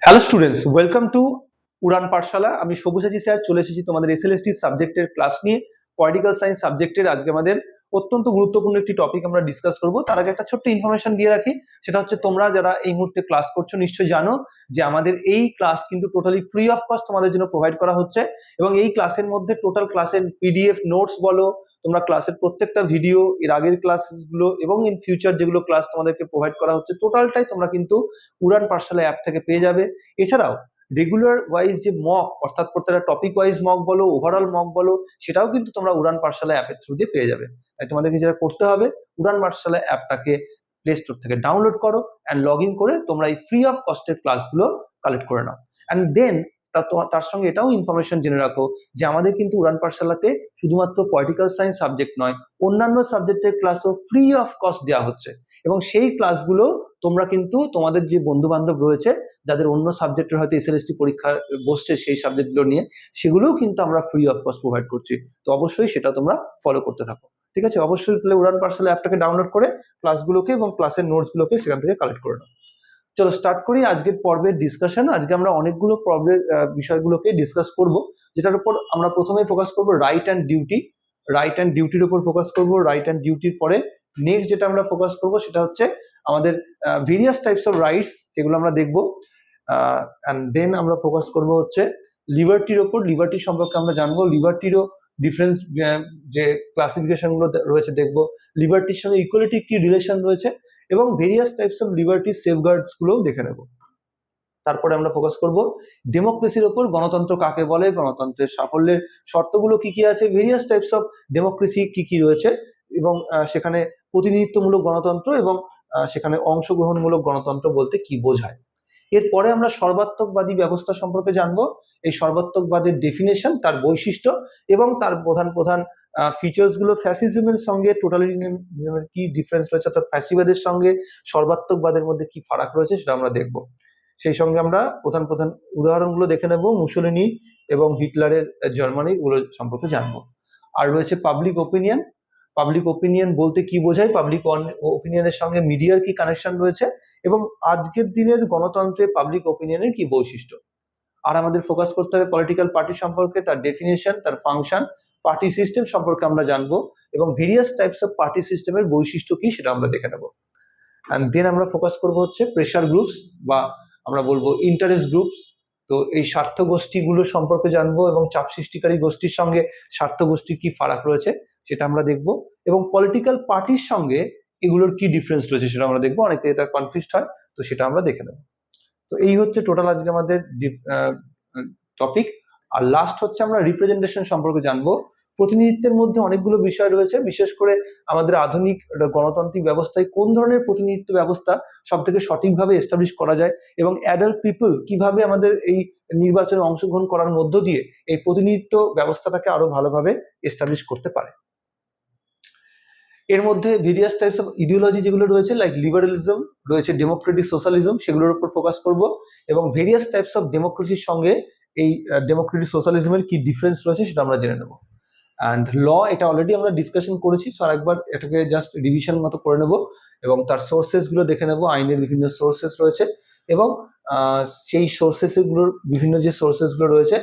Hello students, welcome to উড়ান পাঠশালা। আমি সবুজ sir চলে এসেছি তোমাদের এসএলএসটি সাবজেক্টের ক্লাস নিয়ে। পলিটিক্যাল সায়েন্স সাবজেক্টের আজকে আমাদের অত্যন্ত গুরুত্বপূর্ণ একটি টপিক আমরা ডিসকাস করব। তার আগে একটা ছোট্ট ইনফরমেশন দিয়ে রাখি, সেটা হচ্ছে তোমরা যারা এই মুহূর্তে ক্লাস করছো নিশ্চয়ই জানো যে আমাদের এই ক্লাস কিন্তু টোটালি ফ্রি অফ কস্ট তোমাদের জন্য প্রোভাইড করা হচ্ছে। এবং এই ক্লাসের মধ্যে টোটাল ক্লাসের পিডিএফ নোটস বলো, তোমরা ক্লাসের প্রত্যেকটা ভিডিও, এর আগের ক্লাসগুলো এবং ইন ফিউচার যেগুলো ক্লাস তোমাদেরকে প্রোভাইড করা হচ্ছে টোটালটাই তোমরা কিন্তু উড়ান পাঠশালা অ্যাপ থেকে পেয়ে যাবে। এছাড়াও রেগুলার ওয়াইজ যে মক, অর্থাৎ প্রত্যেকটা টপিক ওয়াইজ মক বলো, ওভারঅল মক বলো, সেটাও কিন্তু তোমরা উড়ান পাঠশালা অ্যাপের থ্রু দিয়ে পেয়ে যাবে। তাই তোমাদেরকে যেটা করতে হবে, উড়ান পাঠশালা অ্যাপটাকে প্লে স্টোর থেকে ডাউনলোড করো অ্যান্ড লগ ইন করে তোমরা এই ফ্রি অফ কস্টের ক্লাসগুলো কালেক্ট করে নাও। অ্যান্ড দেন তার সঙ্গে এটাও ইনফরমেশন জেনে রাখো যে আমাদের কিন্তু উড়ান পাঠশালাতে শুধুমাত্র পলিটিক্যাল সায়েন্স সাবজেক্ট নয়, অন্যান্য সাবজেক্টের ক্লাসও ফ্রি অফ কস্ট দেওয়া হচ্ছে। এবং সেই ক্লাসগুলো তোমরা কিন্তু তোমাদের যে বন্ধু বান্ধব রয়েছে যাদের অন্য সাবজেক্টের হয়তো এসএলএসটি পরীক্ষা বসছে সেই সাবজেক্টগুলো নিয়ে, সেগুলোও কিন্তু আমরা ফ্রি অফ কস্ট প্রোভাইড করছি। তো অবশ্যই সেটা তোমরা ফলো করতে থাকো, ঠিক আছে? অবশ্যই তাহলে উড়ান পাঠশালা অ্যাপটাকে ডাউনলোড করে ক্লাসগুলোকে এবং ক্লাসের নোটসগুলোকে সেখান থেকে কালেক্ট করে নাও। চলো স্টার্ট করি আজকের পর্বের ডিসকাশন। আজকে আমরা অনেকগুলো পর্বের বিষয়গুলোকে ডিসকাস করব, যেটার উপর আমরা প্রথমে ফোকাস করব right and duty. Right and ডিউটির উপর ফোকাস করব। রাইট অ্যান্ড ডিউটির পরে নেক্সট যেটা আমরা ফোকাস করব সেটা হচ্ছে আমাদের ভেরিয়াস টাইপস অফ রাইটস, সেগুলো আমরা দেখবো। অ্যান্ড দেন আমরা ফোকাস করব হচ্ছে লিবার্টির ওপর। লিবার্টি সম্পর্কে আমরা জানবো, লিবার্টিরও ডিফারেন্স যে ক্লাসিফিকেশন গুলো রয়েছে দেখবো, লিবার্টির সঙ্গে ইকুয়ালিটি কি রিলেশন রয়েছে, এবং ভেরিয়াস টাইপস অফ লিবার্টি সেফগার্ডস গুলোও দেখে নেব। তারপরে আমরা ফোকাস করব ডেমোক্রেসির ওপর। গণতন্ত্র কাকে বলে, গণতন্ত্রের সাফল্যের শর্তগুলো কি কি আছে, ভেরিয়াস টাইপস অফ ডেমোক্রেসি কি কি রয়েছে, এবং সেখানে প্রতিনিধিত্বমূলক গণতন্ত্র এবং সেখানে অংশগ্রহণমূলক গণতন্ত্র বলতে কি বোঝায়। এরপরে আমরা সর্বাত্মকবাদী ব্যবস্থা সম্পর্কে জানবো। এই সর্বাত্মকবাদের ডেফিনেশন, তার বৈশিষ্ট্য এবং তার প্রধান প্রধান ফিচার্স গুলো। ফ্যাসিজমের সঙ্গে টোটালিটারিয়ানিজমের কি ডিফারেন্স রয়েছে, অর্থাৎ ফ্যাসিবাদের সঙ্গে সর্বাত্মকবাদের মধ্যে কি ফারাক রয়েছে সেটা আমরা দেখবো। সেই সঙ্গে আমরা প্রধান প্রধান উদাহরণগুলো দেখে নেব, মুসোলিনি এবং হিটলারের জার্মানি গুলো সম্পর্কে জানবো। আর রয়েছে পাবলিক ওপিনিয়ন। পাবলিক ওপিনিয়ন বলতে কি বোঝায়, পাবলিক ওপিনিয়নের সঙ্গে মিডিয়ার কি কানেকশন রয়েছে, এবং আজকের দিনের গণতন্ত্রে পাবলিক ওপিনিয়নের কি বৈশিষ্ট্য। আর আমাদের ফোকাস করতে হবে পলিটিক্যাল পার্টি সম্পর্কে, তার ডেফিনেশন, তার ফাংশন, পার্টি সিস্টেম সম্পর্কে আমরা জানবো, এবং ভেরিয়াস টাইপস অফ পার্টি সিস্টেমের বৈশিষ্ট্য কি সেটা আমরা দেখে নেব। অ্যান্ড দেন আমরা ফোকাস করব হচ্ছে প্রেশার গ্রুপস, বা আমরা বলবো ইন্টারেস্ট গ্রুপস। তো এই স্বার্থ গোষ্ঠীগুলো সম্পর্কে জানবো, এবং চাপ সৃষ্টিকারী গোষ্ঠীর সঙ্গে স্বার্থ গোষ্ঠীর কি ফারাক রয়েছে সেটা আমরা দেখবো, এবং পলিটিক্যাল পার্টির সঙ্গে এগুলোর কি ডিফারেন্স রয়েছে সেটা আমরা দেখবো। অনেকে এটা কনফিউজড হয়, তো সেটা আমরা দেখে নেব। তো এই হচ্ছে টোটাল আজকে আমাদের টপিক। আর লাস্ট হচ্ছে আমরা রিপ্রেজেন্টেশন সম্পর্কে জানবো। প্রতিনিধিত্বের মধ্যে অনেকগুলো বিষয় রয়েছে, বিশেষ করে আমাদের আধুনিক গণতান্ত্রিক ব্যবস্থায় কোন ধরনের প্রতিনিধিত্ব ব্যবস্থা সব থেকে সঠিকভাবে এস্টাবলিশ করা যায়, এবং অ্যাডাল্ট পিপল কিভাবে আমাদের এই নির্বাচনে অংশগ্রহণ করার মধ্য দিয়ে এই প্রতিনিধিত্ব ব্যবস্থাটাকে আরো ভালোভাবে এস্টাবলিশ করতে পারে। এর মধ্যে ভেরিয়াস টাইপস অফ ইডিওলজি যেগুলো রয়েছে, লাইক লিবারালিজম রয়েছে, ডেমোক্রেটিক সোশ্যালিজম, সেগুলোর উপর ফোকাস করব, এবং ভেরিয়াস টাইপস অফ ডেমোক্রেসির সঙ্গে এই ডেমোক্রেটিক সোশ্যালিজমের কি ডিফারেন্স রয়েছে সেটা আমরা জেনে নেব। অ্যান্ড ল, এটা অলরেডি আমরা ডিসকাশন করেছি, সো আরেকবার এটাকে জাস্ট রিভিশন মতো করে নেব, এবং তার সোর্সেস গুলো দেখে নেব। আইনের বিভিন্ন সোর্সেস রয়েছে, এবং সেই সোর্সেস গুলোর বিভিন্ন যে সোর্সেস গুলো রয়েছে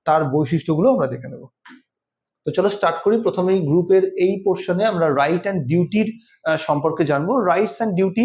তার বৈশিষ্ট্যগুলো আমরা দেখে নেব। তো চলো স্টার্ট করি। প্রথমেই গ্রুপের এই পোর্শনে আমরা রাইট অ্যান্ড ডিউটির সম্পর্কে জানবো। রাইটস অ্যান্ড ডিউটি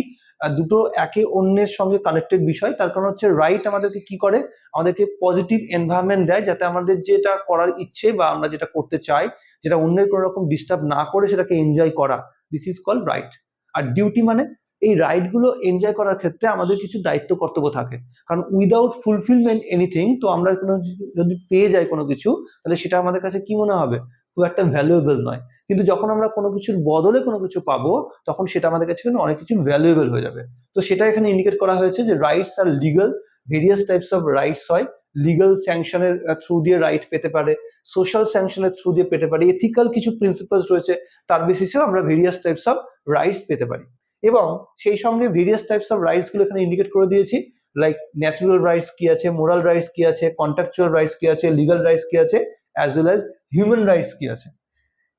দুটো একে অন্যের সঙ্গে কানেক্টেড বিষয়। তার কারণ হচ্ছে রাইট আমাদেরকে কি করে, আমাদেরকে পজিটিভ এনভায়রনমেন্ট দেয়, যাতে আমাদের যেটা করার ইচ্ছে বা আমরা যেটা করতে চাই, যেটা অন্যের কোনো রকম ডিস্টার্ব না করে সেটাকে এনজয় করা, দিস ইজ কল্ড রাইট। আর ডিউটি মানে এই রাইট গুলো এনজয় করার ক্ষেত্রে আমাদের কিছু দায়িত্ব কর্তব্য থাকে, কারণ উইদাউট ফুলফিলমেন্ট এনিথিং, তো আমরা কোনো যদি পেয়ে যাই কোনো কিছু, তাহলে সেটা আমাদের কাছে কি মনে হবে, খুব একটা ভ্যালুয়েবল নয়। কিন্তু যখন আমরা কোনো কিছুর বদলে কোনো কিছু পাবো, তখন সেটা আমাদের কাছে কিন্তু অনেক কিছু ভ্যালুয়েবল হয়ে যাবে। তো সেটা এখানে ইন্ডিকেট করা হয়েছে যে রাইটস আর legal, various types of rights হয়। লিগাল স্যাংশনের থ্রু দিয়ে রাইট পেতে পারে, সোশ্যাল স্যাংশনের থ্রু দিয়ে পেতে পারে, এথিক্যাল কিছু প্রিন্সিপালস রয়েছে, তার বেসিসেও আমরা ভেরিয়াস টাইপস অফ রাইটস পেতে পারি। এবং সেই সঙ্গে ভেরিয়াস টাইপস অফ রাইটস গুলো এখানে ইন্ডিকেট করে দিয়েছি, লাইক ন্যাচুরাল রাইটস কি আছে, মোরাল রাইটস কি আছে, কন্ট্রাকচুয়াল রাইটস কি আছে, লিগাল রাইটস কি আছে, as well as human rights কি আছে।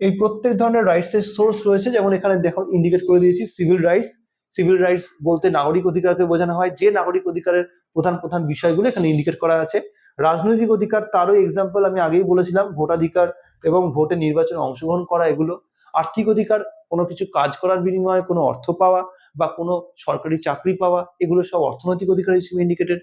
এই প্রত্যেক ধরনের রাইটস এর সোর্স রয়েছে, যেমন এখানে দেখো ইন্ডিকেট করে দিয়েছি সিভিল রাইটস, সিভিল রাইটস বলতে নাগরিক অধিকারকে বোঝানো হয়, যে নাগরিক অধিকারের প্রধান প্রধান বিষয়গুলো এখানে ইন্ডিকেট করা আছে। রাজনৈতিক অধিকার, তারও এক্সাম্পল আমি আগেই বলেছিলাম, ভোটাধিকার এবং ভোটে নির্বাচনে অংশগ্রহণ করা এগুলো। আর্থিক অধিকার, কোনো কিছু কাজ করার বিনিময়ে কোনো অর্থ পাওয়া বা কোনো সরকারি চাকরি পাওয়া, এগুলো সব অর্থনৈতিক অধিকার হিসেবে ইন্ডিকেটেড।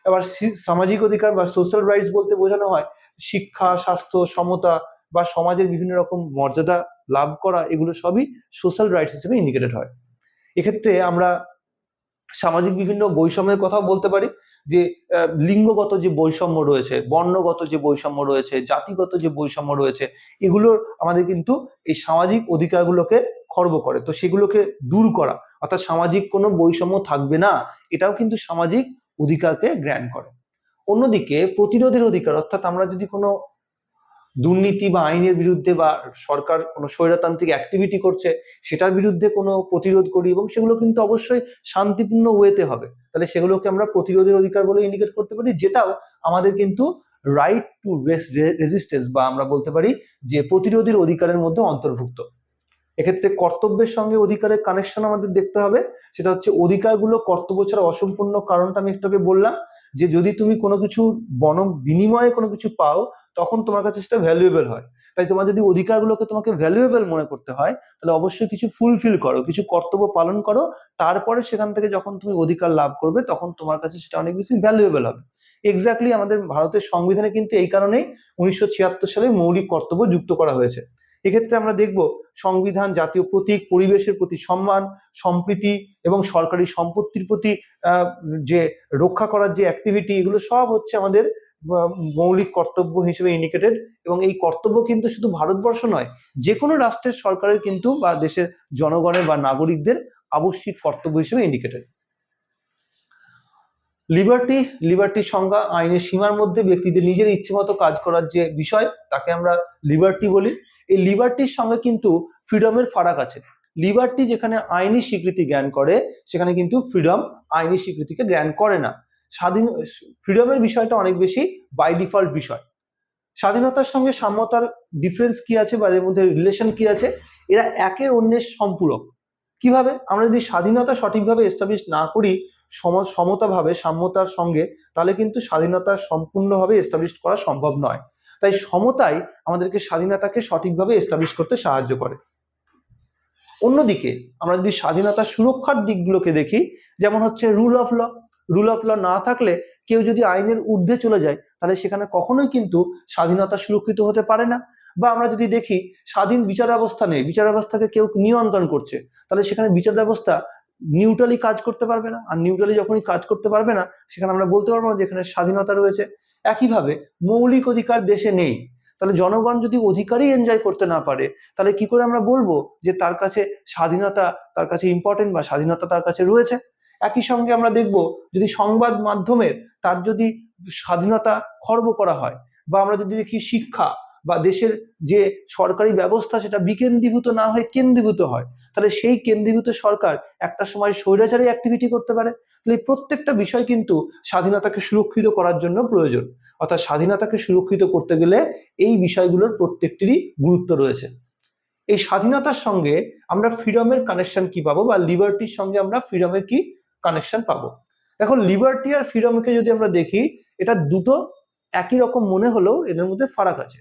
এবার সামাজিক অধিকার বা সোশ্যাল রাইটস বলতে বোঝানো হয় শিক্ষা, স্বাস্থ্য, সমতা বা সমাজের বিভিন্ন রকম মর্যাদা লাভ করা, এগুলো সবই সোশ্যাল রাইটস হিসেবে ইন্ডিকেটেড হয়। এক্ষেত্রে আমরা সামাজিক বিভিন্ন বৈষম্যের কথাও বলতে পারি, যে লিঙ্গগত যে বৈষম্য রয়েছে, বর্ণগত যে বৈষম্য রয়েছে, জাতিগত যে বৈষম্য রয়েছে, এগুলো আমাদের কিন্তু এই সামাজিক অধিকারগুলোকে খর্ব করে। তো সেগুলোকে দূর করা, অর্থাৎ সামাজিক কোনো বৈষম্য থাকবে না, এটাও কিন্তু সামাজিক অধিকারকে গ্র্যান্ট করে। অন্যদিকে প্রতিরোধের অধিকার, অর্থাৎ আমরা যদি কোনো দুর্নীতি বা আইনের বিরুদ্ধে বা সরকার কোনো স্বৈরতান্ত্রিক অ্যাক্টিভিটি করছে সেটার বিরুদ্ধে কোনো প্রতিরোধ করি, এবং সেগুলো কিন্তু অবশ্যই শান্তিপূর্ণ ওয়েতে হবে, তাহলে সেগুলোকে আমরা প্রতিরোধের অধিকার বলে ইন্ডিকেট করতে পারি, যেটাও আমাদের কিন্তু রাইট টু রেজিস্টেন্স বা আমরা বলতে পারি যে প্রতিরোধের অধিকারের মধ্যে অন্তর্ভুক্ত। এক্ষেত্রে কর্তব্যের সঙ্গে অধিকারের কানেকশন আমাদের দেখতে হবে, সেটা হচ্ছে অধিকারগুলো কর্তব্য ছাড়া অসম্পূর্ণ। কারণটা আমি একটু আগে বললাম, যে যদি তুমি কোনো কিছু বিনিময়ে কোনো কিছু পাও, তখন তোমার কাছে সেটা ভ্যালুয়েবল হয়। তাই তোমার যদি অধিকারগুলোকে তোমাকে ভ্যালুয়েবল মনে করতে হয়, তাহলে অবশ্যই কিছু ফুলফিল করো, কিছু কর্তব্য পালন করো, তারপরে সেখান থেকে যখন তুমি অধিকার লাভ করবে তখন তোমার কাছে সেটা অনেক বেশি ভ্যালুয়েবল হবে। এক্স্যাক্টলি আমাদের ভারতের সংবিধানে কিন্তু এই কারণেই 1976 সালে মৌলিক কর্তব্য যুক্ত করা হয়েছে। এক্ষেত্রে আমরা দেখব সংবিধান জাতীয় প্রতীক, পরিবেশের প্রতি সম্মান, সম্প্রীতি এবং সরকারি সম্পত্তির প্রতি যে রক্ষা করার যে অ্যাক্টিভিটি, এগুলো সব হচ্ছে আমাদের মৌলিক কর্তব্য হিসেবে ইন্ডিকেটেড। এবং এই কর্তব্য কিন্তু শুধু ভারতবর্ষ নয়, যে কোনো রাষ্ট্রের সরকারের কিন্তু বা দেশের জনগণের বা নাগরিকদের আবশ্যিক কর্তব্য হিসেবে ইন্ডিকেটেড। লিবার্টির সংজ্ঞা আইনের সীমার মধ্যে ব্যক্তিদের নিজের ইচ্ছে মতো কাজ করার যে বিষয়, তাকে আমরা লিবার্টি বলি। এই লিবার্টির সঙ্গে কিন্তু ফ্রিডমের ফারাক আছে। লিবার্টি যেখানে আইনি স্বীকৃতি জ্ঞান করে, সেখানে কিন্তু ফ্রিডম আইনি স্বীকৃতিকে জ্ঞান করে না। ফ্রিডমের বিষয়টা অনেক বেশি বাই ডিফল্ট বিষয়। স্বাধীনতার সঙ্গে সাম্যতার ডিফারেন্স কি আছে বা এর মধ্যে রিলেশন কি আছে? এরা একে অন্যের সম্পূরক। কিভাবে? আমরা যদি স্বাধীনতা সঠিকভাবে এস্টাবলিশ না করি সমতাভাবে সাম্যতার সঙ্গে, তাহলে কিন্তু স্বাধীনতা সম্পূর্ণভাবে এস্টাবলিশ করা সম্ভব নয়। তাই সমতাই আমাদেরকে স্বাধীনতাকে সঠিকভাবে এস্টাবলিশ করতে সাহায্য করে। অন্যদিকে আমরা যদি স্বাধীনতার সুরক্ষার দিকগুলোকে দেখি, যেমন হচ্ছে রুল অফ ল না থাকলে কেউ যদি আইনের ঊর্ধ্বে চলে যায়, তাহলে সেখানে কখনোই কিন্তু স্বাধীনতা সুরক্ষিত হতে পারে না। বা আমরা যদি দেখি স্বাধীন বিচার ব্যবস্থা নেই, বিচার ব্যবস্থাকে কেউ নিয়ন্ত্রণ করছে, তাহলে সেখানে বিচার ব্যবস্থা নিউট্রালি কাজ করতে পারবে না। আর নিউট্রালি যখনই কাজ করতে পারবে না, সেখানে আমরা বলতে পারবো না যেখানে স্বাধীনতা রয়েছে। একইভাবে মৌলিক অধিকার দেশে নেই, তাহলে জনগণ যদি অধিকারই এনজয় করতে না পারে, তাহলে কি করে আমরা বলবো যে তার কাছে স্বাধীনতা তার কাছে ইম্পর্টেন্ট বা স্বাধীনতা তার কাছে রয়েছে? একই সঙ্গে আমরা দেখব যদি সংবাদ মাধ্যমের তার যদি স্বাধীনতা খর্ব করা হয়, বা আমরা যদি দেখি শিক্ষা বা দেশের যে সরকারি ব্যবস্থা সেটা বিকেন্দ্রীভূত না হয়ে কেন্দ্রীভূত হয়, তাহলে সেই কেন্দ্রীভূত সরকার একটা সময় স্বৈরাচারী অ্যাক্টিভিটি করতে পারে। তাহলে প্রত্যেকটা বিষয় কিন্তু স্বাধীনতাকে সুরক্ষিত করার জন্য প্রয়োজন। অর্থাৎ স্বাধীনতাকে সুরক্ষিত করতে গেলে এই বিষয়গুলোর প্রত্যেকটিরই গুরুত্ব রয়েছে। এই স্বাধীনতার সঙ্গে আমরা ফ্রিডমের কানেকশন কি পাবো, বা লিবার্টির সঙ্গে আমরা ফ্রিডমের কি কানেকশন পাবো? এখন লিবার্টি আর ফ্রিডমকে যদি আমরা দেখি, এটা দুটো একই রকম মনে হলেও এদের মধ্যে ফারাক আছে।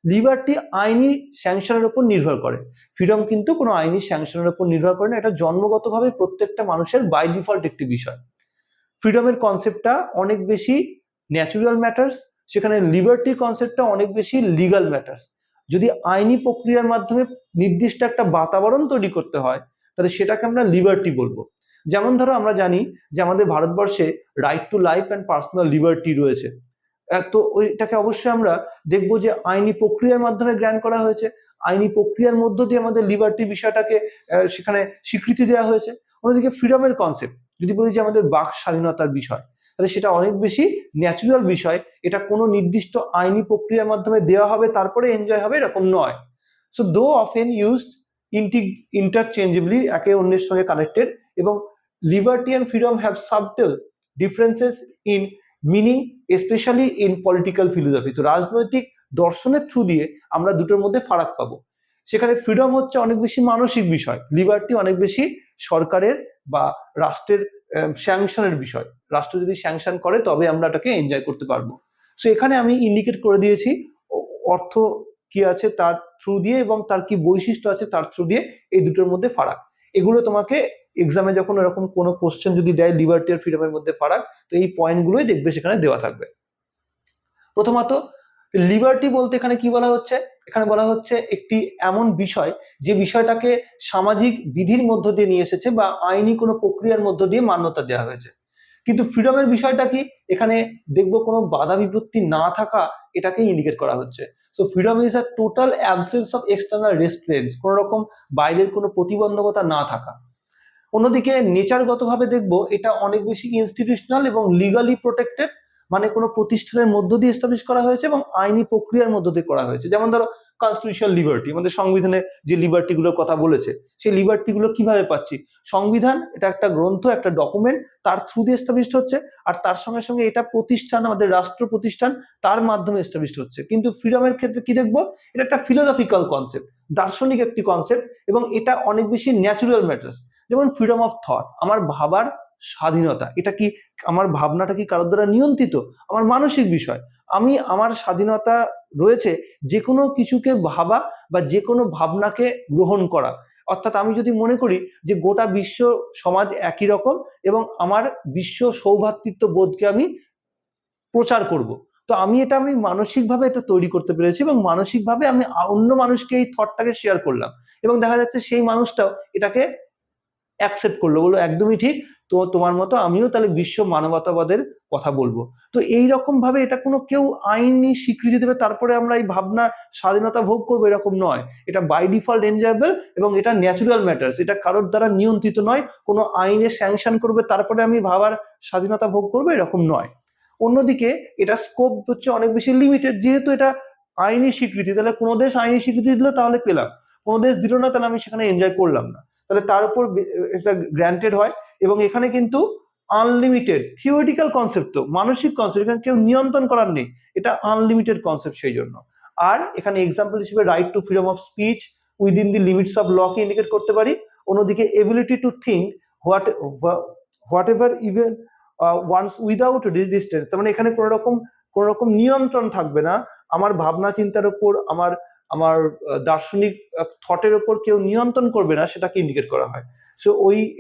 লিবার্টি আইনি স্যাংশনের উপর নির্ভর করে, ফ্রিডম কিন্তু কোনো আইনি স্যাংশনের উপর নির্ভর করে না। এটা জন্মগতভাবে প্রত্যেকটা মানুষের বাই ডিফল্ট একটি বিষয়। ফ্রিডমের কনসেপ্টটা অনেক বেশি ন্যাচুরাল ম্যাটার্স, সেখানে লিবার্টির কনসেপ্টটা অনেক বেশি লিগাল ম্যাটার্স। যদি আইনি প্রক্রিয়ার মাধ্যমে নির্দিষ্ট একটা বাতাবরণ তৈরি করতে হয়, তাহলে সেটাকে আমরা লিবার্টি বলবো। যেমন ধরো আমরা জানি যে আমাদের ভারতবর্ষে right to life and personal liberty রয়েছে। তো ওইটাকে অবশ্যই আমরা দেখবো যে আইনি প্রক্রিয়ার মাধ্যমে গ্র্যান্ট করা হয়েছে। আইনি প্রক্রিয়ার মধ্য দিয়ে আমাদের লিবার্টি বিষয়টাকে সেখানে স্বীকৃতি দেওয়া হয়েছে। অন্যদিকে ফ্রিডমের কনসেপ্ট যদি বলি যে আমাদের বাক স্বাধীনতার বিষয়, তাহলে সেটা অনেক বেশি ন্যাচুরাল বিষয়। এটা কোনো নির্দিষ্ট আইনি প্রক্রিয়ার মাধ্যমে দেওয়া হবে তারপরে এনজয় হবে, এরকম নয়। সো দো অফেন ইউজড ইন্টারচেঞ্জেবলি, একে অন্যের সঙ্গে কানেক্টেড, এবং liberty and freedom have subtle differences in meaning, specially in political philosophy. তো রাজনৈতিক দর্শনের থ্রু দিয়ে আমরা দুটোর মধ্যে ফারাক পাবো। সেখানে ফ্রিডম হচ্ছে অনেক বেশি মানসিক বিষয়, লিবার্টি অনেক বেশি সরকারের বা রাষ্ট্রের স্যাংশনের বিষয়। রাষ্ট্র যদি স্যাংশন করে তবে আমরা এটাকে এনজয় করতে পারবো। সো এখানে আমি ইন্ডিকেট করে দিয়েছি অর্থ কি আছে তার থ্রু দিয়ে এবং তার কি বৈশিষ্ট্য আছে তার থ্রু দিয়ে, এই দুটোর মধ্যে ফারাক। এগুলো তোমাকে এক্সামে যখন এরকম কোনো কোশ্চেন যদি দেয় লিবার্টি আর ফ্রিডমের মধ্যে ফারাক, তো এই পয়েন্টগুলোই দেখবে সেখানে দেওয়া থাকবে। প্রথমত লিবার্টি বলতে এখানে কি বলা হচ্ছে, এখানে বলা হচ্ছে একটি এমন বিষয় যে বিষয়টাকে সামাজিক বিধির মধ্য দিয়ে নিয়ে এসেছে বা আইনি কোনো প্রক্রিয়ার মধ্য দিয়ে মান্যতা দেওয়া হয়েছে। কিন্তু ফ্রিডমের বিষয়টা কি, এখানে দেখবো কোনো বাধা বিপত্তি না থাকা, এটাকে ইন্ডিকেট করা হচ্ছে। So freedom is a total absence of external restraints, কোনো রকম বাইরের কোনো প্রতিবন্ধকতা না থাকা। অন্যদিকে নেচারগতভাবে দেখবো এটা অনেক বেশি ইনস্টিটিউশনাল এবং লিগালি প্রোটেক্টেড, মানে কোনো প্রতিষ্ঠানের মধ্য দিয়ে এস্টাবলিশ করা হয়েছে এবং আইনি প্রক্রিয়ার মধ্য দিয়ে করা হয়েছে। যেমন ধরো কনস্টিটিউশনাল লিবার্টি, আমাদের সংবিধানে যে লিবার্টি গুলোর কথা বলেছে, সেই লিবার্টি গুলো কিভাবে পাচ্ছি? সংবিধান এটা একটা গ্রন্থ, একটা ডকুমেন্ট, তার থ্রু দিয়ে এস্টাবলিশ হচ্ছে, আর তার সঙ্গে সঙ্গে এটা প্রতিষ্ঠান, আমাদের রাষ্ট্র প্রতিষ্ঠান, তার মাধ্যমে এস্টাবলিশ হচ্ছে। কিন্তু ফ্রিডমের ক্ষেত্রে কি দেখবো, এটা একটা ফিলোসফিক্যাল কনসেপ্ট, দার্শনিক একটি কনসেপ্ট, এবং এটা অনেক বেশি ন্যাচুরাল ম্যাটার্স। যেমন ফ্রিডম অফ থট, আমার ভাবার স্বাধীনতা, এটা কি আমার ভাবনাটা কি কারোর দ্বারা নিয়ন্ত্রিত? আমার মানসিক বিষয়, আমি আমার স্বাধীনতা রয়েছে যে কোনো কিছুকে ভাবা বা যে কোনো ভাবনাকে গ্রহণ করা। অর্থাৎ আমি যদি মনে করি যে গোটা বিশ্ব সমাজ একই রকম এবং আমার বিশ্ব সৌভ্রাতৃত্ব বোধকে আমি প্রচার করব, তো আমি মানসিকভাবে এটা তৈরি করতে পেরেছি এবং মানসিকভাবে আমি অন্য মানুষকে এই থটটাকে শেয়ার করলাম, এবং দেখা যাচ্ছে সেই মানুষটাও এটাকে অ্যাকসেপ্ট করলো, বললো একদমই ঠিক, তো তোমার মতো আমিও তাহলে বিশ্ব মানবতাবাদের কথা বলবো। তো এইরকম ভাবে এটা কোনো কেউ আইনি স্বীকৃতি দেবে তারপরে আমরা এই ভাবনা স্বাধীনতা ভোগ করবো, এরকম নয়। এটা বাই ডিফল্ট এনজয়েবল এবং এটা ন্যাচুরাল ম্যাটার্স, এটা কারোর দ্বারা নিয়ন্ত্রিত নয়, কোনো আইনে স্যাংশন করবে তারপরে আমি ভাবার স্বাধীনতা ভোগ করবো, এরকম নয়। অন্যদিকে এটা স্কোপ হচ্ছে অনেক বেশি লিমিটেড, যেহেতু এটা আইনি স্বীকৃতি, তাহলে কোনো দেশ আইনি স্বীকৃতি দিল তাহলে পেলাম, কোনো দেশ দিল না তাহলে আমি সেখানে এনজয় করলাম না, তাহলে তার উপর এটা গ্র্যান্টেড হয়। এবং এখানে কিন্তু আনলিমিটেড থিওরিটিক্যাল কনসেপ্ট, তো মানসিক কনসেপ্ট, এখানে কেউ নিয়ন্ত্রণ করার নেই, এটা আনলিমিটেড কনসেপ্ট সেই জন্য। আর এখানে এক্সাম্পল হিসেবে right to freedom of speech within the limits of law কে ইন্ডিকেট করতে পারি। অন্যদিকে ability to think whatever even ones without resistance, তার মানে এখানে কোনো রকম নিয়ন্ত্রণ থাকবে না, আমার ভাবনা চিন্তার উপর, আমার আমার দার্শনিক থটের উপর কেউ নিয়ন্ত্রণ করবে না, সেটাকে ইন্ডিকেট করা হয়। সো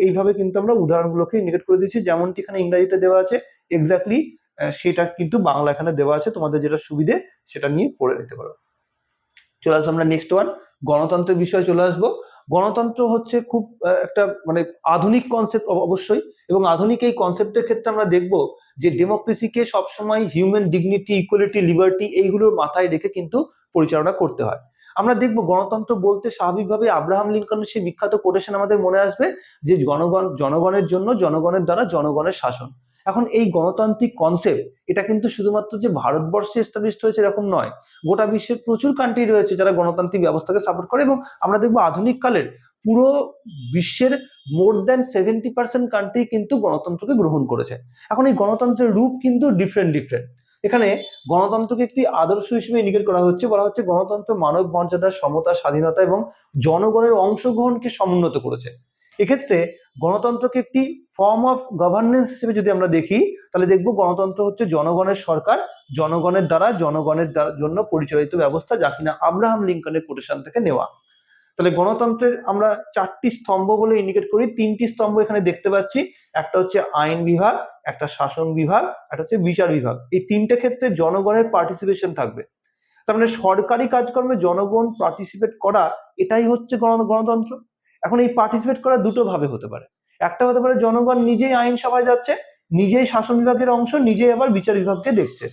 এইভাবে কিন্তু আমরা উদাহরণগুলোকে ইন্ডিকেট করে দিচ্ছি, যেমনটি এখানে ইংরেজিতে দেওয়া আছে এক্স্যাক্টলি সেটা কিন্তু বাংলা এখানে দেওয়া আছে, তোমাদের যেটা সুবিধে সেটা নিয়ে পড়ে নিতে পারো। চলে আসবো আমরা নেক্সট ওয়ান, গণতন্ত্রের বিষয়ে চলে আসবো। গণতন্ত্র হচ্ছে খুব একটা মানে আধুনিক কনসেপ্ট অবশ্যই, এবং আধুনিক এই কনসেপ্টের ক্ষেত্রে আমরা দেখবো যে ডেমোক্রেসিকে সবসময় হিউম্যান ডিগনিটি, ইকুয়ালিটি, লিবার্টি এইগুলোর মাথায় রেখে কিন্তু পরিচালনা করতে হয়। আমরা দেখবো গণতন্ত্র বলতে স্বাভাবিকভাবে আব্রাহাম লিঙ্কনের সেই বিখ্যাত কোটেশন আমাদের মনে আসবে যে জনগণের জন্য, জনগণের দ্বারা, জনগণের শাসন। এখন এই গণতান্ত্রিক কনসেপ্ট এটা কিন্তু শুধুমাত্র যে ভারতবর্ষে এস্টাবলিশড হয়েছে এরকম নয়, গোটা বিশ্বের প্রচুর কান্ট্রি রয়েছে যারা গণতান্ত্রিক ব্যবস্থাকে সাপোর্ট করে, এবং আমরা দেখবো আধুনিক কালের পুরো বিশ্বের মোর দ্যান 70% কান্ট্রি কিন্তু গণতন্ত্রকে গ্রহণ করেছে। এখন এই গণতন্ত্রের রূপ কিন্তু ডিফারেন্ট। এখানে গণতন্ত্রকে একটি আদর্শ হিসেবে ইন্ডিকেট করা হচ্ছে, বলা হচ্ছে গণতন্ত্র মানব মর্যাদা, সমতা, স্বাধীনতা এবং জনগণের অংশগ্রহণকে সমুন্নত করেছে। এক্ষেত্রে গণতন্ত্রকে একটি ফর্ম অফ গভর্নেন্স হিসেবে যদি আমরা দেখি, তাহলে দেখবো গণতন্ত্র হচ্ছে জনগণের সরকার, জনগণের দ্বারা, জনগণের জন্য পরিচালিত ব্যবস্থা, যা কিনা আব্রাহাম লিঙ্কনের কোটেশন থেকে নেওয়া। তাহলে গণতন্ত্রের আমরা 4টি স্তম্ভ বলে ইন্ডিকেট করি, 3টি স্তম্ভ এখানে দেখতে পাচ্ছি, একটা হচ্ছে আইন বিভাগ, একটা শাসন বিভাগ, একটা হচ্ছে বিচার বিভাগ। এই 3টে ক্ষেত্রে জনগণের পার্টিসিপেশন থাকবে। তার মানে সরকারি কাজকর্মে জনগণ পার্টিসিপেট করা, এটাই হচ্ছে গণতন্ত্র। এখন এই পার্টিসিপেট করা দুটো ভাবে হতে পারে, একটা হতে পারে জনগণ নিজেই আইনসভায় যাচ্ছে, নিজেই শাসন বিভাগের অংশ, নিজেই আবার বিচার বিভাগকে দেখছে,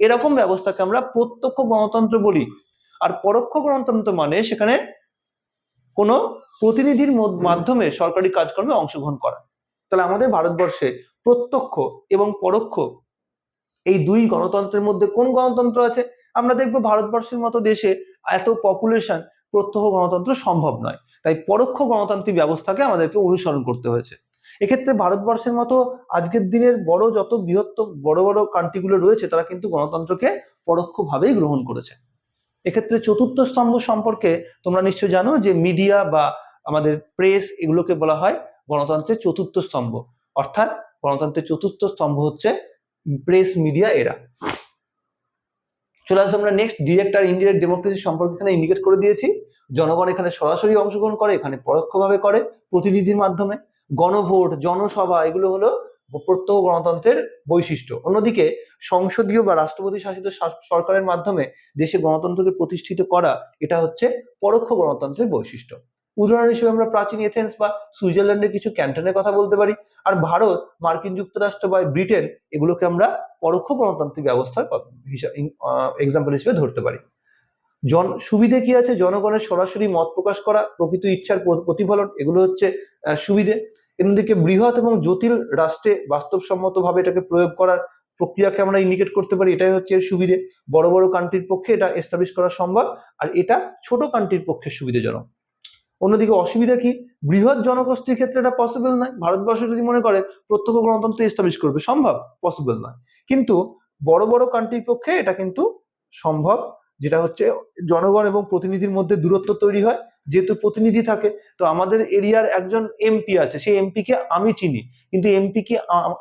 এরকম ব্যবস্থাকে আমরা প্রত্যক্ষ গণতন্ত্র বলি। আর পরোক্ষ গণতন্ত্র মানে সেখানে কোনো প্রতিনিধির মাধ্যমে সরকারি কাজকর্মে অংশগ্রহণ করা। তাহলে আমাদের ভারতবর্ষে প্রত্যক্ষ এবং পরোক্ষ এই দুই গণতন্ত্রের মধ্যে কোন গণতন্ত্র আছে? আমরা দেখবো ভারতবর্ষের মতো দেশে এত পপুলেশন, প্রত্যক্ষ গণতন্ত্র সম্ভব নয়, তাই পরোক্ষ গণতান্ত্রিক ব্যবস্থাকে আমাদেরকে অনুসরণ করতে হয়েছে। এক্ষেত্রে ভারতবর্ষের মতো আজকের দিনের যত বৃহত্তর বড় কান্ট্রিগুলো রয়েছে, তারা কিন্তু গণতন্ত্রকে পরোক্ষভাবেই গ্রহণ করেছে। এক্ষেত্রে চতুর্থ স্তম্ভ সম্পর্কে তোমরা নিশ্চয় জানো যে মিডিয়া বা আমাদের প্রেস, এগুলোকে বলা হয় গণতন্ত্রের চতুর্থ স্তম্ভ। অর্থাৎ গণতন্ত্রের চতুর্থ স্তম্ভ হচ্ছে প্রেস মিডিয়া এরা। চলে আসবো আমরা নেক্সট, ডিরেক্ট আর ইনডিরেক্ট ডেমোক্রেসি সম্পর্কে এখানে ইন্ডিকেট করে দিয়েছি। জনগণ এখানে সরাসরি অংশগ্রহণ করে, এখানে পরোক্ষভাবে করে প্রতিনিধির মাধ্যমে। গণভোট, জনসভা, এগুলো হলো প্রত্যক্ষ গণতন্ত্রের বৈশিষ্ট্য। অন্যদিকে সংসদীয় বা রাষ্ট্রপতি শাসিত সরকারের মাধ্যমে দেশে গণতন্ত্রকে প্রতিষ্ঠিত করা, এটা হচ্ছে পরোক্ষ গণতন্ত্রের বৈশিষ্ট্য। উদাহরণ হিসেবে আমরা প্রাচীন এথেন্স বা সুইজারল্যান্ডের কিছু ক্যান্টনের কথা বলতে পারি। আর ভারত, মার্কিন যুক্তরাষ্ট্র বা ব্রিটেন, এগুলোকে আমরা পরোক্ষ গণতান্ত্রিক ব্যবস্থার এক্সাম্পল হিসেবে ধরতে পারি। সুবিধে কি আছে? জনগণের সরাসরি মত প্রকাশ করা, প্রকৃত ইচ্ছার প্রতিফলন, এগুলো হচ্ছে সুবিধে। এদিকে বৃহৎ এবং জটিল রাষ্ট্রে বাস্তবসম্মতভাবে এটাকে প্রয়োগ করার প্রক্রিয়াকে আমরা ইন্ডিকেট করতে পারি, এটাই হচ্ছে এর সুবিধে। বড় বড় কান্ট্রির পক্ষে এটা এস্টাবলিশ করা সম্ভব, আর এটা ছোট কান্ট্রির পক্ষে সুবিধাজনক। অন্যদিকে অসুবিধা কি? বৃহৎ জনগোষ্ঠীর ক্ষেত্রে এটা পসিবল নয়। ভারতবর্ষ যদি মনে করে প্রত্যক্ষ গণতন্ত্র এস্টাবলিশ করবে, সম্ভব? পসিবল নয়। কিন্তু বড় বড় কান্ট্রির পক্ষে এটা কিন্তু সম্ভব, যেটা হচ্ছে জনগণ এবং প্রতিনিধির মধ্যে দূরত্ব তৈরি হয়। যেহেতু প্রতিনিধি থাকে, তো আমাদের এরিয়ার একজন এমপি আছে, সেই এমপি কে আমি চিনি, কিন্তু এমপি কি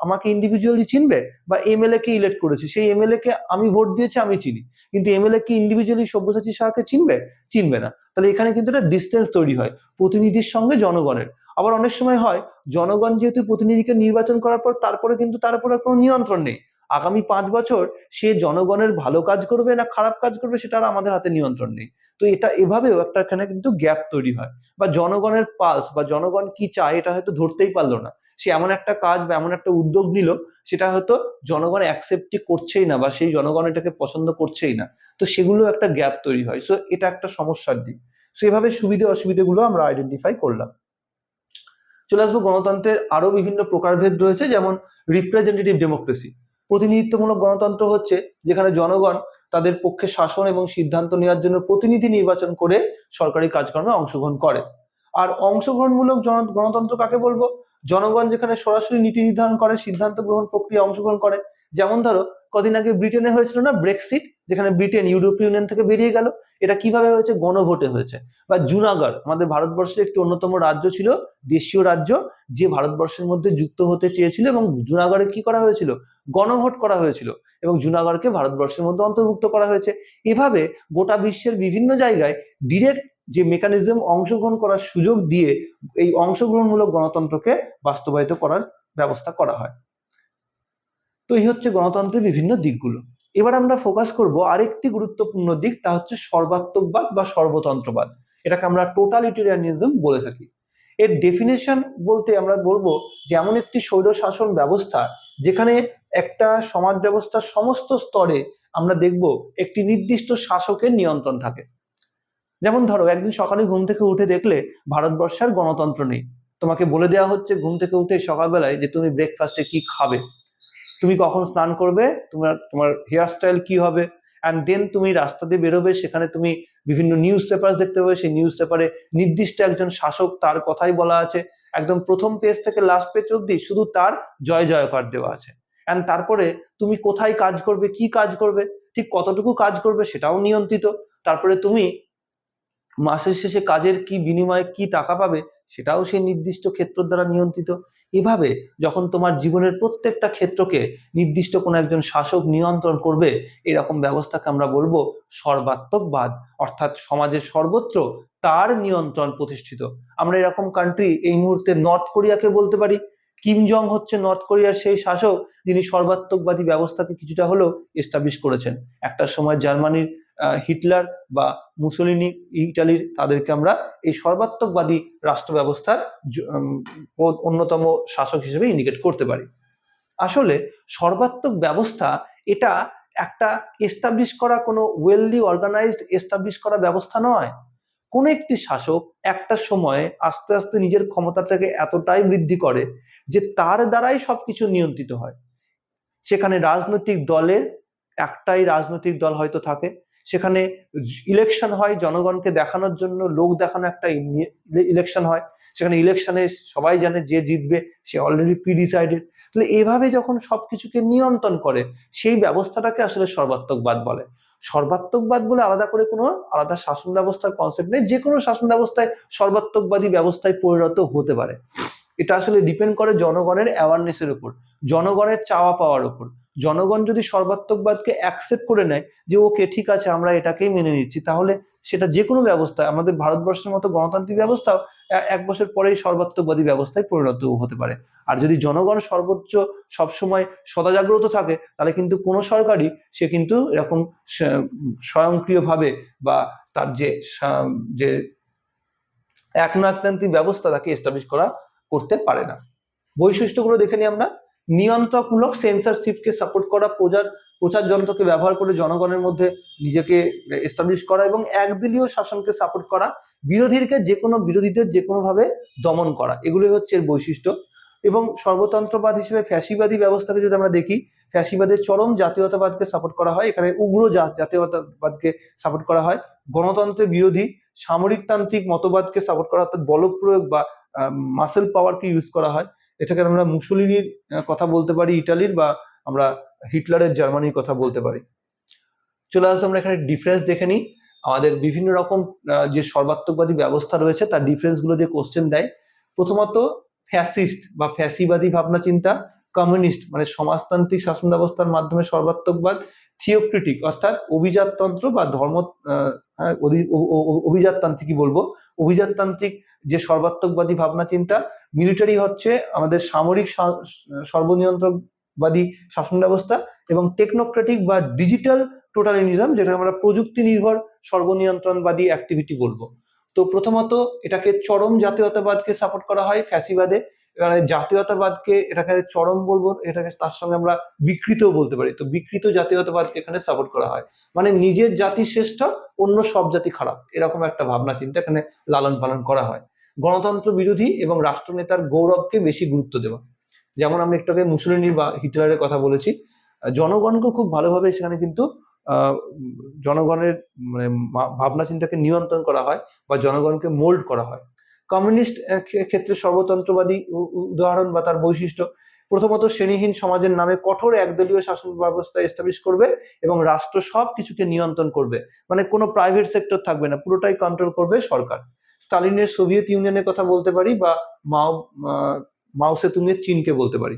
আমাকে ইন্ডিভিজুয়ালি চিনবে? বা এমএলএ কে ইলেক্ট করেছি, সেই এমএলএ কে আমি ভোট দিয়েছি, আমি চিনি, কিন্তু এমএলএ কি ইন্ডিভিজুয়ালি সব্যসাচী সাহাকে চিনবে? চিনবে না। তাহলে এখানে কিন্তু একটা ডিস্টেন্স তৈরি হয় প্রতিনিধির সঙ্গে জনগণের। আবার অনেক সময় হয়, জনগণ যেহেতু প্রতিনিধিকে নির্বাচন করার পর তারপরে কিন্তু তার উপরে কোনো নিয়ন্ত্রণ নেই। আগামী 5 বছর সে জনগণের ভালো কাজ করবে না খারাপ কাজ করবে, সেটা আর আমাদের হাতে নিয়ন্ত্রণ নেই। তো এটা এভাবেও একটা এখানে কিন্তু গ্যাপ তৈরি হয়। বা জনগণের পালস বা জনগণ কি চায় এটা হয়তো ধরতেই পারলো না। সে এমন একটা কাজ বা এমন একটা উদ্যোগ নিল, সেটা হয়তো জনগণ অ্যাকসেপ্টই করছেই না, বা সেই জনগণ এটাকে পছন্দ করছেই না। তো সেগুলো একটা গ্যাপ তৈরি হয়। সো এটা একটা সমস্যার দিক। সো এভাবে সুবিধা অসুবিধাগুলো আমরা আইডেন্টিফাই করলাম। চলে আসবো গণতন্ত্রের আরো বিভিন্ন প্রকারভেদ রয়েছে, যেমন রিপ্রেজেন্টেটিভ ডেমোক্রেসি। প্রতিনিধিত্বমূলক গণতন্ত্র হচ্ছে যেখানে জনগণ তাদের পক্ষে শাসন এবং সিদ্ধান্ত নেওয়ার জন্য প্রতিনিধি নির্বাচন করে সরকারি কাজকর্মে অংশগ্রহণ করে। আর অংশগ্রহণমূলক গণতন্ত্র কাকে বলবো? জনগণ যেখানে সরাসরি নীতি নির্ধারণ করে, সিদ্ধান্ত গ্রহণ প্রক্রিয়া অংশগ্রহণ করে। যেমন ধরো, কদিন আগে ব্রিটেনে হয়েছিল না ব্রেক্সিট, যেখানে ব্রিটেন ইউরোপীয় ইউনিয়ন থেকে বেরিয়ে গেল। এটা কিভাবে হয়েছে? গণভোটে হয়েছে। বা জুনাগড়, আমাদের ভারতবর্ষের একটি অন্যতম রাজ্য ছিল, দেশীয় রাজ্য, যে ভারতবর্ষের মধ্যে যুক্ত হতে চেয়েছিল, এবং জুনাগড়ে কি করা হয়েছিল? গণভোট করা হয়েছিল, এবং জুনাগড়কে ভারতবর্ষের মধ্যে অন্তর্ভুক্ত করা হয়েছে। এভাবে গোটা বিশ্বের বিভিন্ন জায়গায় ডিরেক্ট যে মেকানিজম, অংশগ্রহণ করার সুযোগ দিয়ে এই অংশগ্রহণমূলক গণতন্ত্রকে বাস্তবায়িত করার ব্যবস্থা করা হয়। তো এই হচ্ছে গণতন্ত্রের বিভিন্ন দিকগুলো। এবার আমরা ফোকাস করব আরেকটি গুরুত্বপূর্ণ দিক, তা হচ্ছে সর্বাত্মকবাদ বা সর্বতন্ত্রবাদ। এটাকে আমরা টোটালিটেরিয়ানিজম বলে থাকি। এর ডেফিনেশন বলতে আমরা বলবো যে এমন একটি স্বৈরশাসন ব্যবস্থা যেখানে একটা সমাজ ব্যবস্থার সমস্ত স্তরে আমরা দেখব একটি নির্দিষ্ট শাসকের নিয়ন্ত্রণ থাকে। যেমন ধরো, একদিন সকালে ঘুম থেকে উঠে দেখলে ভারতবর্ষের গণতন্ত্র নেই। তোমাকে বলে দেওয়া হচ্ছে ঘুম থেকে উঠে সকালবেলায় যে তুমি ব্রেকফাস্টে কি খাবে, তুমি কখন স্নান করবে, তোমার তোমার হেয়ার স্টাইল কি হবে, অ্যান্ড দেন তুমি রাস্তা দিয়ে বেরোবে, সেখানে তুমি বিভিন্ন নিউজ পেপার দেখতে পাবে, সেই নিউজ পেপারে নির্দিষ্ট একজন শাসক, তার কথাই বলা আছে, একদম প্রথম পেজ থেকে লাস্ট পেজ অব্দি শুধু তার জয় জয়কার দেওয়া আছে। অ্যান্ড তারপরে তুমি কোথায় কাজ করবে, কি কাজ করবে, ঠিক কতটুকু কাজ করবে সেটাও নিয়ন্ত্রিত। তারপরে তুমি মাসের শেষে কাজের কি বিনিময়ে কি টাকা পাবে, সেটাও সেই নির্দিষ্ট ক্ষেত্র দ্বারা নিয়ন্ত্রিত। এভাবে যখন তোমার জীবনের প্রত্যেকটা ক্ষেত্রকে নির্দিষ্ট কোনো একজন শাসক নিয়ন্ত্রণ করবে, এরকম ব্যবস্থাকে আমরা বলবো সর্বাত্মকবাদ, অর্থাৎ সমাজের সর্বত্র তার নিয়ন্ত্রণ প্রতিষ্ঠিত। আমরা এরকম কান্ট্রি এই মুহূর্তে নর্থ কোরিয়াকে বলতে পারি। কিম জং হচ্ছে নর্থ কোরিয়ার সেই শাসক যিনি সর্বাত্মকবাদী ব্যবস্থাকে কিছুটা হলেও এস্টাবলিশ করেছেন। একটা সময় জার্মানির হিটলার বা মুসোলিনি, ইটালির, তাদেরকে আমরা এই সর্বাত্মকবাদী রাষ্ট্র ব্যবস্থার অন্যতম শাসক হিসেবে ইন্ডিকেট করতে পারি। আসলে সর্বাত্মক ব্যবস্থা এটা একটা এস্টাবলিশ করা, কোনো ওয়েললি অর্গানাইজড এস্টাবলিশ করা ব্যবস্থা নয়। কোন একটি শাসক একটা সময়ে আস্তে আস্তে নিজের ক্ষমতাটাকে এতটাই বৃদ্ধি করে যে তার দ্বারাই সবকিছু নিয়ন্ত্রিত হয়। সেখানে রাজনৈতিক দলের একটাই রাজনৈতিক দল হয়তো থাকে, সেখানে ইলেকশন হয় জনগণকে দেখানোর জন্য, লোক দেখানো একটা ইলেকশন হয়, সেখানে ইলেকশনে সবাই জানে যে জিতবে সে অলরেডি প্রিডিসাইডেড। তাহলে এভাবে যখন সবকিছুকে নিয়ন্ত্রণ করে, সেই ব্যবস্থাটাকে আসলে সর্বাত্মকবাদ বলে। সর্বাত্মকবাদ বলে আলাদা করে কোনো আলাদা শাসন ব্যবস্থার কনসেপ্ট নেই, যে কোনো শাসন ব্যবস্থায় সর্বাত্মকবাদী ব্যবস্থায় পরিণত হতে পারে। এটা আসলে ডিপেন্ড করে জনগণের অ্যাওয়ারনেসের উপর, জনগণের চাওয়া পাওয়ার উপর। জনগণ যদি সর্বাত্মকবাদকে অ্যাকসেপ্ট করে নেয় যে ওকে ঠিক আছে আমরা এটাকেই মেনে নিচ্ছি, তাহলে সেটা যে কোনো ব্যবস্থা, আমাদের ভারতবর্ষের মতো গণতান্ত্রিক ব্যবস্থাও এক বছর পরেই সর্বাত্মকবাদী ব্যবস্থায় পরিণত হতে পারে। আর যদি জনগণ সর্বোচ্চ সবসময় সদাজাগ্রত থাকে, তাহলে কিন্তু কোনো সরকারই সে কিন্তু এরকম স্বয়ংক্রিয়ভাবে বা তার যে একনায়কতান্ত্রিক ব্যবস্থা তাকে এস্টাবলিশ করতে পারে না। বৈশিষ্ট্যগুলো দেখে নিই আমরা। নিয়ন্ত্রকমূলক সেন্সরশিপকে সাপোর্ট করা, প্রচার যন্ত্রকে ব্যবহার করে জনগণের মধ্যে নিজেকে এস্টাবলিশ করা এবং একদলীয় শাসনকে সাপোর্ট করা, বিরোধীদের যে কোনো ভাবে দমন করা, এগুলোই হচ্ছে এর বৈশিষ্ট্য। এবং সর্বতন্ত্রবাদ হিসেবে ফ্যাসিবাদী ব্যবস্থাকে যদি আমরা দেখি, ফ্যাসিবাদের চরম জাতীয়তাবাদকে সাপোর্ট করা হয়, এখানে উগ্র জাতীয়তাবাদকে সাপোর্ট করা হয়। গণতন্ত্রের বিরোধী সামরিকতান্ত্রিক মতবাদকে সাপোর্ট করা, অর্থাৎ বল প্রয়োগ বা মাসেল পাওয়ারকে ইউজ করা হয়। এটাকে আমরা মুসোলিনির কথা বলতে পারি ইটালির, বা আমরা হিটলারের জার্মানির কথা বলতে পারি। চলে আসলে আমরা এখানে ডিফারেন্স দেখে নিই। আমাদের বিভিন্ন রকম যে সর্বাত্মকবাদী ব্যবস্থা রয়েছে তার ডিফারেন্স গুলো দিয়ে কোশ্চেন দেয়। প্রথমত ফ্যাসিস্ট বা ফ্যাসিবাদী ভাবনা চিন্তা, কমিউনিস্ট মানে সমাজতান্ত্রিক শাসন ব্যবস্থার মাধ্যমে সর্বাত্মকবাদ, থিওক্রিটিক অর্থাৎ অভিজাততন্ত্র বা ধর্ম অভিজাততান্ত্রিকই বলবো, অভিজাততান্ত্রিক যে সর্বাত্মকবাদী ভাবনা চিন্তা। মিলিটারি হচ্ছে আমাদের সামরিক সর্বনিয়ন্ত্রণবাদী শাসন ব্যবস্থা। এবং টেকনোক্রেটিক বা ডিজিটাল টোটালিনিজম, যেটা আমরা প্রযুক্তি নির্ভর সর্বনিয়ন্ত্রণবাদী অ্যাক্টিভিটি বলবো। তো প্রথমত এটাকে চরম জাতীয়তাবাদকে সাপোর্ট করা হয় ফ্যাসিবাদে। এখানে জাতীয়তাবাদকে এটাকে চরম বলবো, এটাকে তার সঙ্গে আমরা বিকৃতও বলতে পারি। তো বিকৃত জাতীয়তাবাদকে এখানে সাপোর্ট করা হয়, মানে নিজের জাতি শ্রেষ্ঠ, অন্য সব জাতি খারাপ, এরকম একটা ভাবনা চিন্তা এখানে লালন পালন করা হয়। গণতন্ত্র বিরোধী এবং রাষ্ট্রনেতার গৌরবকে বেশি গুরুত্ব দেওয়া, যেমন আমি একটু আগে মুসোলিনি বা হিটলারের কথা বলেছি। জনগণকে খুব ভালোভাবে সেখানে কিন্তু জনগণের মানে ভাবনা চিন্তাকে নিয়ন্ত্রণ করা হয় বা জনগণকে মোল্ড করা হয়। কমিউনিস্ট ক্ষেত্রে সর্বতন্ত্রবাদী উদাহরণ বা তার বৈশিষ্ট্য, প্রথমত শ্রেণীহীন সমাজের নামে কঠোর একদলীয় শাসন ব্যবস্থা এস্টাবলিশ করবে এবং রাষ্ট্র সব কিছুকে নিয়ন্ত্রণ করবে, মানে কোনো প্রাইভেট সেক্টর থাকবে না, পুরোটাই কন্ট্রোল করবে সরকার। স্টালিনের সোভিয়েত ইউনিয়নের কথা বলতে পারি, বা মাও সেতুংয়ের চীনকে বলতে পারি।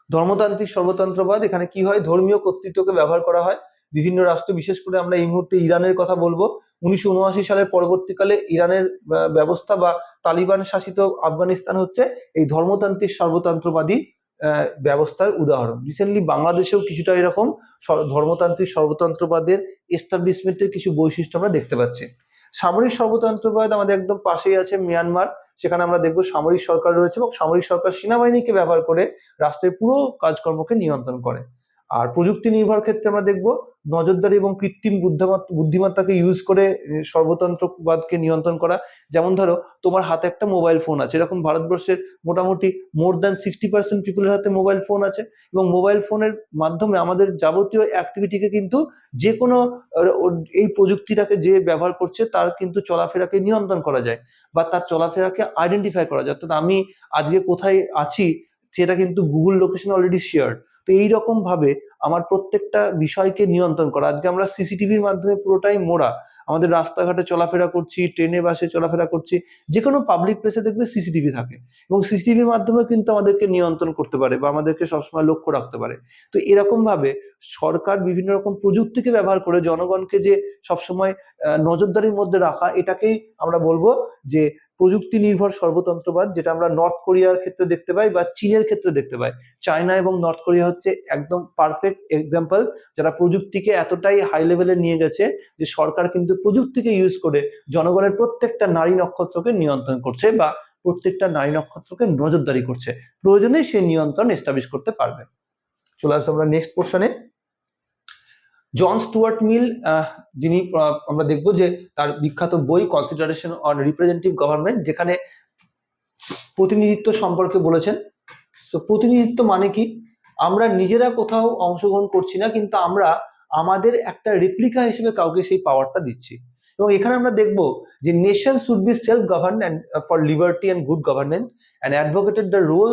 ধর্মতান্ত্রিক সর্বতন্ত্রবাদ, এখানে কি হয়, ধর্মীয় কর্তৃত্বকে ব্যবহার করা হয় বিভিন্ন রাষ্ট্র, বিশেষ করে আমরা এই মুহূর্তে ইরানের কথা বলবো। 1979 সালের পরবর্তীকালে ইরানের ব্যবস্থা বা তালিবান শাসিত আফগানিস্তান হচ্ছে এই ধর্মতান্ত্রিক সর্বতন্ত্রবাদী ব্যবস্থার উদাহরণ। রিসেন্টলি বাংলাদেশেও কিছুটা এরকম ধর্মতান্ত্রিক সর্বতন্ত্রবাদের এস্টাবলিশমেন্টের কিছু বৈশিষ্ট্য আমরা দেখতে পাচ্ছি। সামরিক সর্বতন্ত্রবাদ আমাদের একদম পাশেই আছে মিয়ানমার, সেখানে আমরা দেখবো সামরিক সরকার রয়েছে এবং সামরিক সরকার সেনাবাহিনীকে ব্যবহার করে রাষ্ট্রের পুরো কাজকর্মকে নিয়ন্ত্রণ করে। আর প্রযুক্তি নির্ভর ক্ষেত্রে আমরা দেখবো নজরদারি এবং কৃত্রিম বুদ্ধিমত্তাকে ইউজ করে সর্বতন্ত্রবাদকে নিয়ন্ত্রণ করা। যেমন ধরো তোমার হাতে একটা মোবাইল ফোন আছে, এরকম ভারতবর্ষের মোটামুটি মোর দ্যান 60% পিপুলের হাতে মোবাইল ফোন আছে, এবং মোবাইল ফোনের মাধ্যমে আমাদের যাবতীয় অ্যাক্টিভিটিকে কিন্তু যে কোনো এই প্রযুক্তিটাকে যে ব্যবহার করছে তার কিন্তু চলাফেরাকে নিয়ন্ত্রণ করা যায় বা তার চলাফেরাকে আইডেন্টিফাই করা যায়। অর্থাৎ আমি আজকে কোথায় আছি সেটা কিন্তু গুগল লোকেশন অলরেডি শেয়ার। তো এইরকম ভাবে আমার প্রত্যেকটা বিষয়কে নিয়ন্ত্রণ করা, আজকে আমরা সিসিটিভির মাধ্যমে পুরোটাই মোড়া, আমাদের রাস্তাঘাটে চলাফেরা করছি, ট্রেনে বাসে চলাফেরা করছি, যে কোনো পাবলিক প্লেসে দেখবে সিসিটিভি থাকে এবং সিসিটিভির মাধ্যমে কিন্তু আমাদেরকে নিয়ন্ত্রণ করতে পারে বা আমাদেরকে সবসময় লক্ষ্য রাখতে পারে। তো এরকম ভাবে সরকার বিভিন্ন রকম প্রযুক্তিকে ব্যবহার করে জনগণকে যে সবসময় নজরদারির মধ্যে রাখা, এটাকেই আমরা বলবো যে প্রযুক্তি নির্ভর সর্বতন্ত্রবাদ, যেটা আমরা নর্থ কোরিয়ার ক্ষেত্রে দেখতে পাই বা চীনের ক্ষেত্রে দেখতে পাই। চায়না এবং নর্থ কোরিয়া হচ্ছে একদম পারফেক্ট এক্সাম্পল, যারা প্রযুক্তিকে এতটাই হাই লেভেলে নিয়ে গেছে যে সরকার কিন্তু প্রযুক্তিকে ইউজ করে জনগণের প্রত্যেকটা নারী নক্ষত্রকে নিয়ন্ত্রণ করছে বা প্রত্যেকটা নারী নক্ষত্রকে নজরদারি করছে, প্রয়োজনে সে নিয়ন্ত্রণ এস্টাবলিশ করতে পারবে। চলে আসবো আমরা নেক্সট পোর্শনে। জন স্টুয়ার্ট মিল, যিনি আমরা দেখবো যে তার বিখ্যাত বই কনসিডারেশন অন রিপ্রেজেন্টেটিভ গভর্নমেন্ট, যেখানে প্রতিনিধিত্ব সম্পর্কে বলেছেন। তো প্রতিনিধিত্ব মানে কি, আমরা নিজেরা কোথাও অংশগ্রহণ করছি না, কিন্তু আমরা আমাদের একটা রেপ্লিকা হিসেবে কাউকে সেই পাওয়ারটা দিচ্ছি। এবং এখানে আমরা দেখবো যে nation should be self govern and for liberty and good governance and advocated the role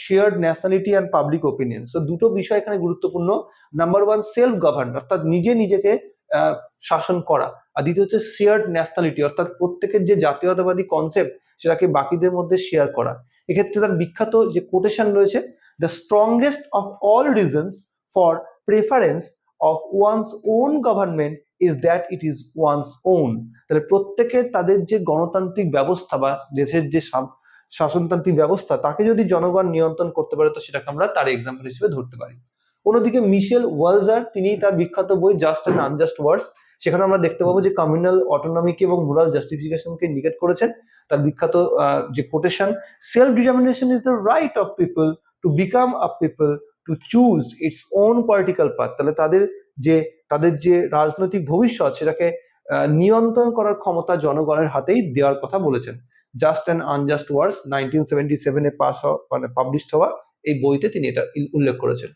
shared nationality and public opinion. So দুটো বিষয় এখানে গুরুত্বপূর্ণ। নাম্বার ওয়ান সেলফ গভর্ন, অর্থাৎ নিজেকে শাসন করা, আর দ্বিতীয় হচ্ছে শেয়ার্ড ন্যাশনালিটি, অর্থাৎ প্রত্যেকের যে জাতীয়তাবাদী কনসেপ্ট সেটাকে বাকিদের মধ্যে শেয়ার করা। এক্ষেত্রে তার বিখ্যাত যে কোটেশন রয়েছে, the strongest of all reasons for preference of one's own government is that it is one's own. তাহলে প্রত্যেকের তাদের যে গণতান্ত্রিক ব্যবস্থা বা দেশের যে শাসনতান্ত্রিক ব্যবস্থা, তাকে যদি জনগণ নিয়ন্ত্রণ করতে পারে তো সেটাকে আমরা তার এক্সাম্পল হিসেবে ধরতে পারি। অন্যদিকে মিশেল ওয়ালজার, তিনি তার বিখ্যাত বই জাস্ট অ্যান্ড আনজাস্ট ওয়ার্ডস, সেখানে আমরা দেখতে পাবো যে কমিউনাল অটোনমিকে এবং মোরাল জাস্টিফিকেশনকে ইন্ডিকেট করেছেন। তার বিখ্যাত যে quotation, self determination is the right of people to become a people to choose its own political path. তাহলে তাদের যে রাজনৈতিক ভবিষ্যৎ, সেটাকে নিয়ন্ত্রণ করার ক্ষমতা জনগণের হাতেই দেওয়ার কথা বলেছেন। জাস্ট অ্যান্ড আনজাস্ট ওয়ার্ডস 1977-এ পাবলিশড হওয়া এই বইতে তিনি এটা উল্লেখ করেছেন।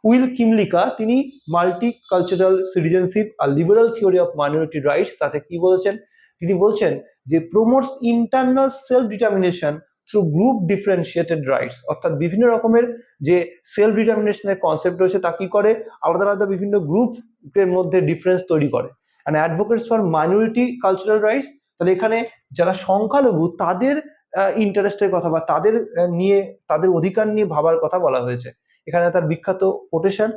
উইল কিমলিকা, তিনি মাল্টিকালচারাল সিটিজেনশিপ আর liberal theory of minority rights, তাতে কি বলেছেন? তিনি বলছেন যে promotes internal self determination through group differentiated rights, অর্থাৎ বিভিন্ন রকমের যে সেলফ ডিটারমিনেশনের কনসেপ্ট রয়েছে তা কি করে, আলাদা আলাদা বিভিন্ন গ্রুপের মধ্যে ডিফারেন্স তৈরি করে। And advocates for minority cultural rights, তাহলে এখানে যারা সংখ্যালঘু তাদের ইন্টারেস্টের কথা বা তাদের অধিকার নিয়ে ভাবার কথা বলা হয়েছে। এখানে তার বিখ্যাত quotation,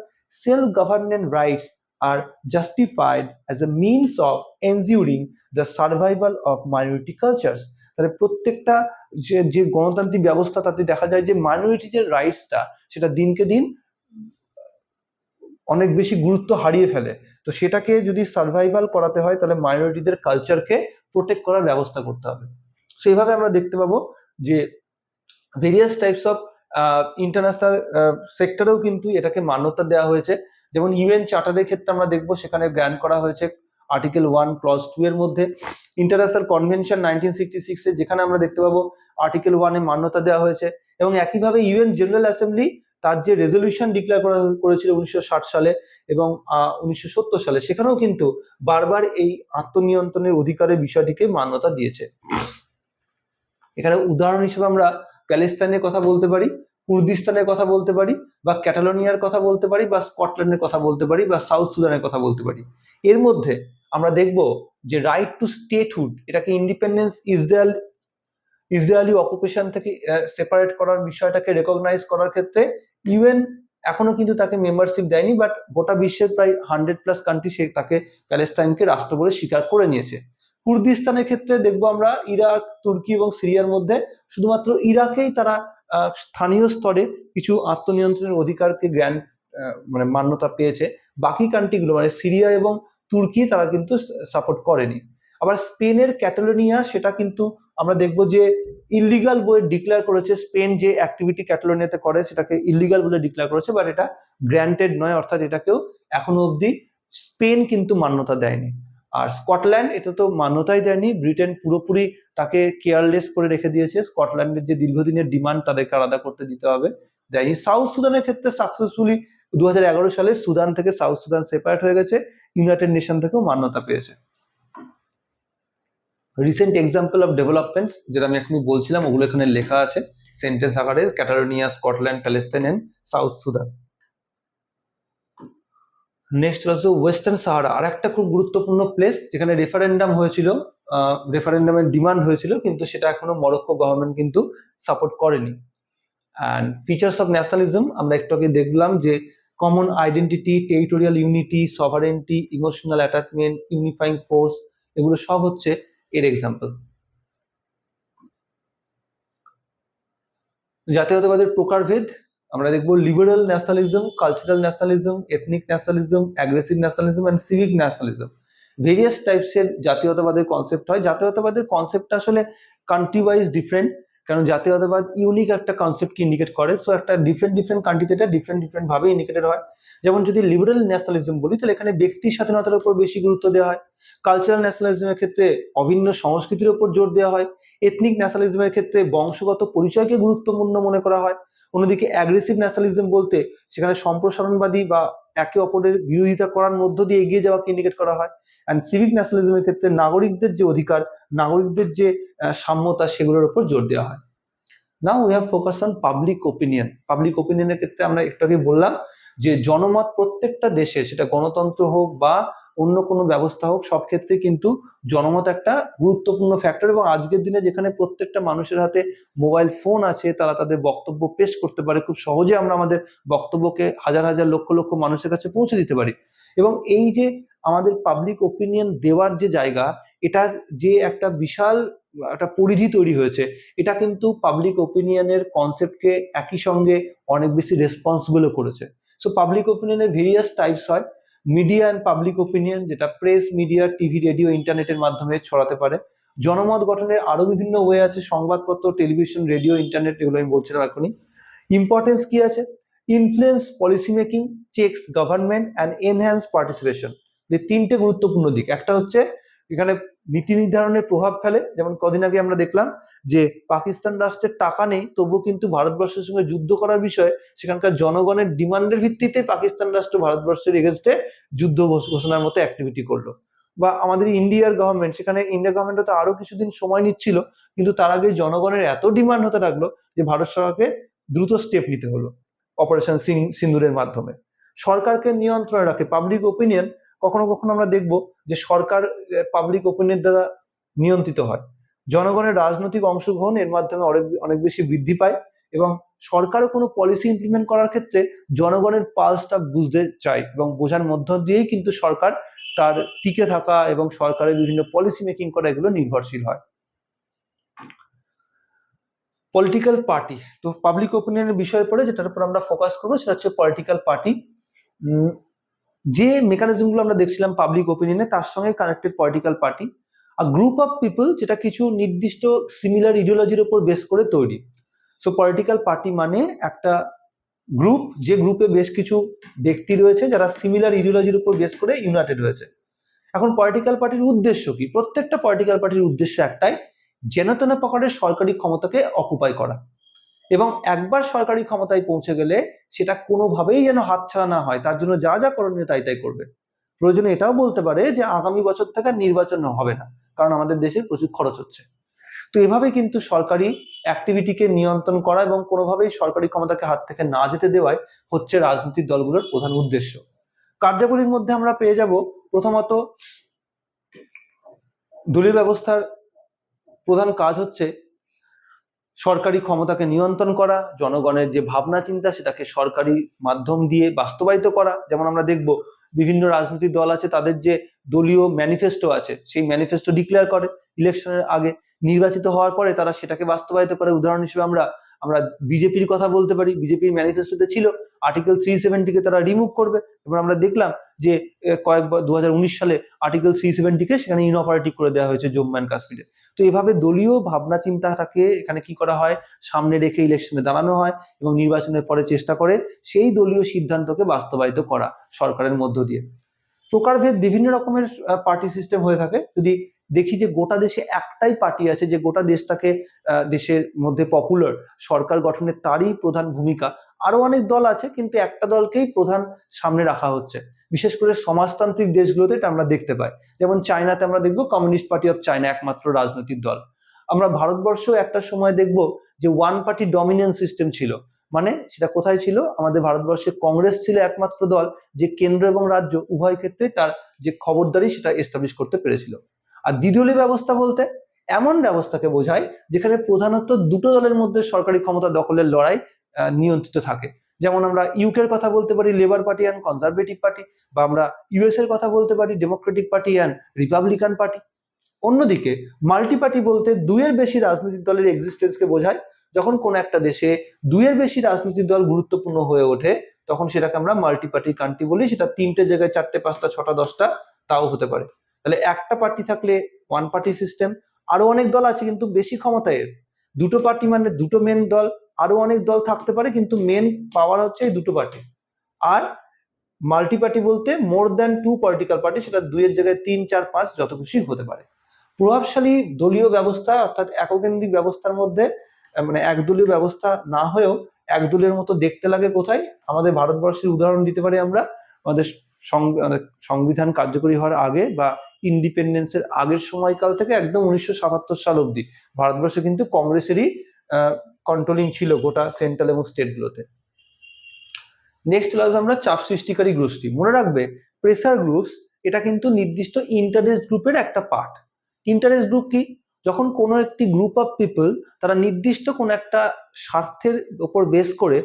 self governance rights are justified as a means of ensuring the survival of minority cultures. তাহলে প্রত্যেকটা যে গণতান্ত্রিক ব্যবস্থা, তাতে দেখা যায় যে মাইনরিটি যে রাইটসটা, সেটা দিনকে দিন অনেক বেশি গুরুত্ব হারিয়ে ফেলে। তো সেটাকে যদি সার্ভাইভাল করাতে হয়, তাহলে মাইনরিটিদের কালচারকে প্রোটেক্ট করার ব্যবস্থা করতে হবে। সেইভাবে আমরা দেখতে পাবো যে ভেরিয়াস টাইপস অফ ইন্টারন্যাশনাল সেক্টরেও কিন্তু এটাকে মান্যতা দেওয়া হয়েছে। যেমন ইউএন চার্টারের ক্ষেত্রে আমরা দেখবো সেখানে গ্র্যান্ট করা হয়েছে আর্টিকেল 1 ক্লজ 2 এর মধ্যে। ইন্টারন্যাশনাল কনভেনশন 1966 যেখানে আমরা দেখতে পাবো আর্টিকেল 1 এ মান্যতা দেওয়া হয়েছে। এবং একইভাবে ইউএন জেনারেল অ্যাসেম্বলি তার যে রেজলিউশন ডিক্লেয়ার করেছিল 1960 সালে এবং 1970 সালে, সেখানেও কিন্তু বারবার এই আত্মনিয়ন্ত্রণের অধিকারের বিষয়টিকে মান্যতা দিয়েছে। এখানে উদাহরণ হিসেবে আমরা প্যালেস্তাইনের কথা বলতে পারি, কুর্দিস্তানের কথা বলতে পারি, বা ক্যাটালোনিয়ার কথা বলতে পারি, বা স্কটল্যান্ডের কথা বলতে পারি, বা সাউথ সুদানের কথা বলতে পারি। এর মধ্যে আমরা দেখব যে রাইট টু স্টেটহুড, এটাকে ইন্ডিপেন্ডেন্স ইসরায়েলি অকুপেশন থেকে সেপারেট করার বিষয়টাকে রেকগনাইজ করার ক্ষেত্রে ইউএন এখনো কিন্তু তাকে মেম্বারশিপ দেয়নি, বাট গোটা বিশ্বের প্রায় 100+ কান্ট্রি তাকে প্যালেস্তাইনকে রাষ্ট্র বলে স্বীকার করে নিয়েছে। কুর্দিস্তানের ক্ষেত্রে দেখবো আমরা ইরাক, তুর্কি এবং সিরিয়ার মধ্যে শুধুমাত্র ইরাকেই তারা স্থানীয় স্তরে কিছু আত্মনিয়ন্ত্রণের অধিকারকে মান্যতা পেয়েছে। বাকি কান্ট্রিগুলো মানে সিরিয়া এবং তুর্কি তারা কিন্তু সাপোর্ট করেনি। আবার স্পেনের ক্যাটালোনিয়া, সেটা কিন্তু আমরা দেখবো যে ইলিগাল বলে ডিক্লেয়ার করেছে। স্পেন যে অ্যাক্টিভিটি ক্যাটালোনিয়াতে করে সেটাকে ইলিগাল বলে ডিক্লেয়ার করেছে, বাট এটা গ্র্যান্টেড নয়, অর্থাৎ এটাকেও এখনো অবধি স্পেন কিন্তু মান্যতা দেয়নি। আর স্কটল্যান্ড এটা তো মান্যতাই দেয়নি, ব্রিটেন পুরোপুরি তাকে কেয়ারলেস করে রেখে দিয়েছে। স্কটল্যান্ডের যে দীর্ঘদিনের ডিমান্ড তাদেরকে আলাদা করতে দিতে হবে, দেয়নি। সাউথ সুদানের ক্ষেত্রে সাকসেসফুলি 2011 সালে সুদান থেকে সাউথ সুদান সেপারেট হয়ে গেছে, ইউনাইটেড নেশন থেকেও মান্যতা পেয়েছে। রিসেন্ট এক্সাম্পল অফ ডেভেলপমেন্টস যেটা আমি এখনই বলছিলাম, ওগুলো এখানে লেখা আছে সেন্টেন্স আকারে, Catalonia, Scotland, Palestine and South Sudan. Next হচ্ছে ওয়েস্টার্ন সাহারা, আর একটা খুব গুরুত্বপূর্ণ প্লেস যেখানে রেফারেন্ডাম হয়েছিল, রেফারেন্ডামের ডিমান্ড হয়েছিল, কিন্তু সেটা এখনো মরক্কো গভর্নমেন্ট কিন্তু সাপোর্ট করেনি। অ্যান্ড ফিচার্স অফ ন্যাশনালিজম আমরা একটু আগে দেখলাম যে common identity, territorial unity, sovereignty, emotional attachment, unifying force, এগুলো সব হচ্ছে এর এক্সাম্পল। জাতীয়তাবাদের প্রকারভেদ আমরা দেখবো liberal nationalism, cultural nationalism, ethnic nationalism, aggressive nationalism and civic nationalism. Various টাইপসের জাতীয়তাবাদের কনসেপ্ট হয়। জাতীয়তাবাদের কনসেপ্টটা আসলে কান্ট্রি ওয়াইজ ডিফারেন্ট, কারণ জাতীয়তাবাদ ইউনিক একটা কনসেপ্টকে ইন্ডিকেট করে। সো একটা ডিফারেন্ট কান্ট্রিতে এটা ডিফারেন্ট ভাবে ইন্ডিকেটেড হয়। যেমন যদি লিবারাল ন্যাশনালিজম বলি, তাহলে এখানে ব্যক্তি স্বাধীনতার উপর বেশি গুরুত্ব দেওয়া হয়। কালচারাল ন্যাশনালিজমের ক্ষেত্রে অভিন্ন সংস্কৃতির উপর জোর দেওয়া হয়। এথনিক ন্যাশনালিজমের ক্ষেত্রে বংশগত পরিচয়কে গুরুত্বপূর্ণ মনে করা হয়। অন্যদিকে অ্যাগ্রেসিভ ন্যাশনালিজম বলতে সেখানে সম্প্রসারণবাদী বা একে অপরের বিরোধিতা করার মধ্য দিয়ে এগিয়ে যাওয়াকে ইন্ডিকেট করা হয়। অ্যান্ড সিভিক ন্যাশনালিজমের ক্ষেত্রে নাগরিকদের যে অধিকার, নাগরিকদের যে সাম্যতা, সেগুলোর উপর জোর দেওয়া হয়। Now we have focus on public opinion. Public ওপিনিয়নের ক্ষেত্রে আমরা একটু আগে বললাম যে জনমত প্রত্যেকটা দেশে, সেটা গণতন্ত্র হোক বা অন্য কোনো ব্যবস্থা হোক, সব ক্ষেত্রে কিন্তু জনমত একটা গুরুত্বপূর্ণ ফ্যাক্টর। এবং আজকের দিনে যেখানে প্রত্যেকটা মানুষের হাতে মোবাইল ফোন আছে, তারা তাদের বক্তব্য পেশ করতে পারে খুব সহজে, আমরা আমাদের বক্তব্যকে হাজার হাজার লক্ষ লক্ষ মানুষের কাছে পৌঁছে দিতে পারি। এবং এই যে আমাদের পাবলিক ওপিনিয়ন দেওয়ার যে জায়গা, এটার যে একটা বিশাল একটা পরিধি তৈরি হয়েছে, এটা কিন্তু পাবলিক ওপিনিয়নের কনসেপ্টকে একই সঙ্গে অনেক বেশি রেসপন্সিবলও করেছে। সো পাবলিক ওপিনিয়নের ভেরিয়াস টাইপস হয়। মিডিয়া অ্যান্ড পাবলিক ওপিনিয়ন, যেটা প্রেস, মিডিয়া, টিভি, রেডিও, ইন্টারনেটের মাধ্যমে ছড়াতে পারে। জনমত গঠনের আরো বিভিন্ন ওয়ে আছে, সংবাদপত্র, টেলিভিশন, রেডিও, ইন্টারনেট, এগুলো আমি বলছিলাম এখনই। ইম্পর্টেন্স কি আছে? Influence policy making, checks government and enhance participation. যে তিনটে গুরুত্বপূর্ণ দিক। একটা হচ্ছে এখানে নীতি নির্ধারণের প্রভাব ফেলে, যেমন কদিন আগে আমরা দেখলাম যে পাকিস্তান রাষ্ট্রের টাকা নেই, তবুও কিন্তু ভারতবর্ষের সঙ্গে যুদ্ধ করার বিষয়ে সেখানকার জনগণের ডিমান্ডের ভিত্তিতে পাকিস্তান রাষ্ট্র ভারতবর্ষের এগেনস্টে যুদ্ধ ঘোষণার মতো অ্যাক্টিভিটি করলো। বা আমাদের ইন্ডিয়ার গভর্নমেন্ট, সেখানে ইন্ডিয়া গভর্নমেন্ট তো আরো কিছুদিন সময় নিচ্ছিল, কিন্তু তার আগে জনগণের এত ডিমান্ড হতে লাগলো যে ভারত সরকারকে দ্রুত স্টেপ নিতে হলো অপারেশন সিন্দুরের মাধ্যমে। সরকারকে নিয়ন্ত্রণে রাখে পাবলিক ওপিনিয়ন। কখনো কখনো আমরা দেখব যে সরকার পাবলিক ওপিনিয়ন দ্বারা নিয়ন্ত্রিত হয়। জনগণের রাজনৈতিক অংশগ্রহণ এর মাধ্যমে অনেক অনেক বেশি বৃদ্ধি পায়। এবং সরকারও কোনো পলিসি ইমপ্লিমেন্ট করার ক্ষেত্রে জনগণের পালসটা বুঝতে চায়, এবং বোঝার মধ্য দিয়েই কিন্তু সরকার তার টিকে থাকা এবং সরকারের বিভিন্ন পলিসি মেকিং করা, এগুলো নির্ভরশীল হয়। পলিটিক্যাল পার্টি, তো পাবলিক ওপিনিয়নের বিষয় পড়ে যেটার উপর আমরা ফোকাস করবো সেটা হচ্ছে পলিটিক্যাল পার্টি। যে মেকানিজম গুলো আমরা দেখছিলাম পাবলিক ওপিনিয়নে, তার সঙ্গে কানেক্টেড পলিটিক্যাল পার্টি। আর গ্রুপ অফ পিপল, যেটা কিছু নির্দিষ্ট সিমিলার ইডিওলজির উপর বেস করে তৈরি। সো পলিটিক্যাল পার্টি মানে একটা গ্রুপ, যে গ্রুপে বেশ কিছু ব্যক্তি রয়েছে যারা সিমিলার ইডিওলজির উপর বেস করে ইউনাইটেড হয়েছে। এখন পলিটিক্যাল পার্টির উদ্দেশ্য কি? প্রত্যেকটা পলিটিক্যাল পার্টির উদ্দেশ্য একটাই, যেন তেন প্রকারের সরকারি ক্ষমতাকে অকুপাই করা। এবং একবার সরকারি ক্ষমতায় পৌঁছে গেলে সেটা কোনোভাবেই যেন হাতছাড়া না হয়, তার জন্য যা যা করণীয় তাই তাই করবে। প্রয়োজনে এটাও বলতে পারে যে আগামী বছর থেকে নির্বাচন হবে না, কারণ আমাদের দেশে প্রচুর খরচ হচ্ছে। তো এভাবে কিন্তু সরকারি অ্যাক্টিভিটিকে নিয়ন্ত্রণ করা এবং কোনোভাবেই সরকারি ক্ষমতাকে হাত থেকে না যেতে দেওয়াই হচ্ছে রাজনৈতিক দলগুলোর প্রধান উদ্দেশ্য। কার্যাবলীর মধ্যে আমরা পেয়ে যাব, প্রথমত দলীয় ব্যবস্থার প্রধান কাজ হচ্ছে সরকারি ক্ষমতাকে নিয়ন্ত্রণ করা, জনগণের যে ভাবনা চিন্তা সেটাকে সরকারি মাধ্যম দিয়ে বাস্তবায়িত করা। যেমন আমরা দেখব বিভিন্ন রাজনৈতিক দল আছে, তাদের যে দলীয় ম্যানিফেস্টো আছে, সেই ম্যানিফেস্টো ডিক্লেয়ার করে ইলেকশনের আগে, নির্বাচিত হওয়ার পরে তারা সেটাকে বাস্তবায়িত করে। উদাহরণ হিসেবে আমরা আমরা বিজেপির কথা বলতে পারি। বিজেপির ম্যানিফেস্টোতে ছিল আর্টিকেল 370 কে তারা রিমুভ করবে, এবং আমরা দেখলাম যে কয়েকবার 2019 সালে আর্টিকেল 370 কে সেখানে ইনঅপারেটিভ করে দেওয়া হয়েছে জম্মু অ্যান্ড কাশ্মীরে। তো এভাবে দলীয় ভাবনা চিন্তাটাকে এখানে কি করা হয়, সামনে রেখে ইলেকশনে দাঁড়ানো হয় এবং নির্বাচনের পরে চেষ্টা করে সেই দলীয় সিদ্ধান্তকে বাস্তবায়িত করা সরকারের মধ্য দিয়ে। প্রকারভেদ বিভিন্ন রকমের পার্টি সিস্টেম হয়ে থাকে। যদি দেখি যে গোটা দেশে একটাই পার্টি আছে যে গোটা দেশটাকে দেশের মধ্যে পপুলার, সরকার গঠনে তারই প্রধান ভূমিকা। আরো অনেক দল আছে, কিন্তু একটা দলকেই প্রধান সামনে রাখা হচ্ছে। বিশেষ করে সমাজতান্ত্রিক দেশগুলোতে এটা আমরা দেখতে পাই। যেমন চায়নাতে আমরা দেখবো কমিউনিস্ট পার্টি অফ চায়না একমাত্র রাজনৈতিক দল। আমরা ভারতবর্ষেও একটা সময় দেখব যে ওয়ান পার্টি ডমিনেন্স সিস্টেম ছিল। মানে সেটা কোথায় ছিল? আমাদের ভারতবর্ষে কংগ্রেস ছিল একমাত্র দল যে কেন্দ্র এবং রাজ্য উভয় ক্ষেত্রে তার যে খবরদারি সেটা এস্টাবলিশ করতে পেরেছিল। আর দ্বিদলীয় ব্যবস্থা বলতে এমন ব্যবস্থাকে বোঝায় যেখানে প্রধানত দুটো দলের মধ্যে সরকারি ক্ষমতা দখলের লড়াই নিয়ন্ত্রিত থাকে। যেমন আমরা ইউকের কথা বলতে পারি labour party and conservative party, বা আমরা ইউএস এর কথা বলতে পারি Democratic party and Republican party. অন্যদিকে মাল্টি পার্টি বলতে দুইয়ের বেশি রাজনৈতিক দলের এক্সিস্টেন্সকে বোঝায়। যখন কোন একটা দেশে দুইয়ের বেশি রাজনৈতিক দল গুরুত্বপূর্ণ হয়ে ওঠে, তখন সেটাকে আমরা মাল্টি পার্টি কান্ট্রি বলি। সেটা তিনটে জায়গায়, চারটে, পাঁচটা, ছটা, 10টা তাও হতে পারে। তাহলে একটা পার্টি থাকলে ওয়ান পার্টি সিস্টেম। আরো অনেক দল আছে কিন্তু বেশি ক্ষমতা এর। দুটো পার্টি মানে দুটো মেন দল, আরো অনেক দল থাকতে পারে কিন্তু মেন পাওয়ার হচ্ছে এই দুটো পার্টি। আর মাল্টি পার্টি বলতে more than two political party, সেটা দুইয়ের জায়গায় 3, 4, 5 যত খুশি হতে পারে। প্রভাবশালী দলীয় ব্যবস্থা অর্থাৎ এককেন্দ্রিক ব্যবস্থার মধ্যে, মানে একদলীয় ব্যবস্থা না হয়েও একদলের মতো দেখতে লাগে কোথায়? আমাদের ভারতবর্ষের উদাহরণ দিতে পারি আমরা। আমাদের সংবিধান কার্যকরী হওয়ার আগে বা ইন্ডিপেন্ডেন্সের আগের সময়কাল থেকে একদম 1977 সাল অব্দি ভারতবর্ষে কিন্তু কংগ্রেসেরই কন্ট্রোলিং ছিল গোটা সেন্ট্রাল এবং স্টেট গুলোতে। নেক্সট চলে আসবে আমরা চাপ সৃষ্টিকারী গোষ্ঠী। মনে রাখবে প্রেসার গ্রুপস এটা কিন্তু নির্দিষ্ট ইন্টারেস্ট গ্রুপের একটা পার্ট। ইন্টারেস্ট গ্রুপ কি? যখন কোনো একটি গ্রুপ অফ পিপল তারা নির্দিষ্ট কোনো একটা স্বার্থের উপর বেস করে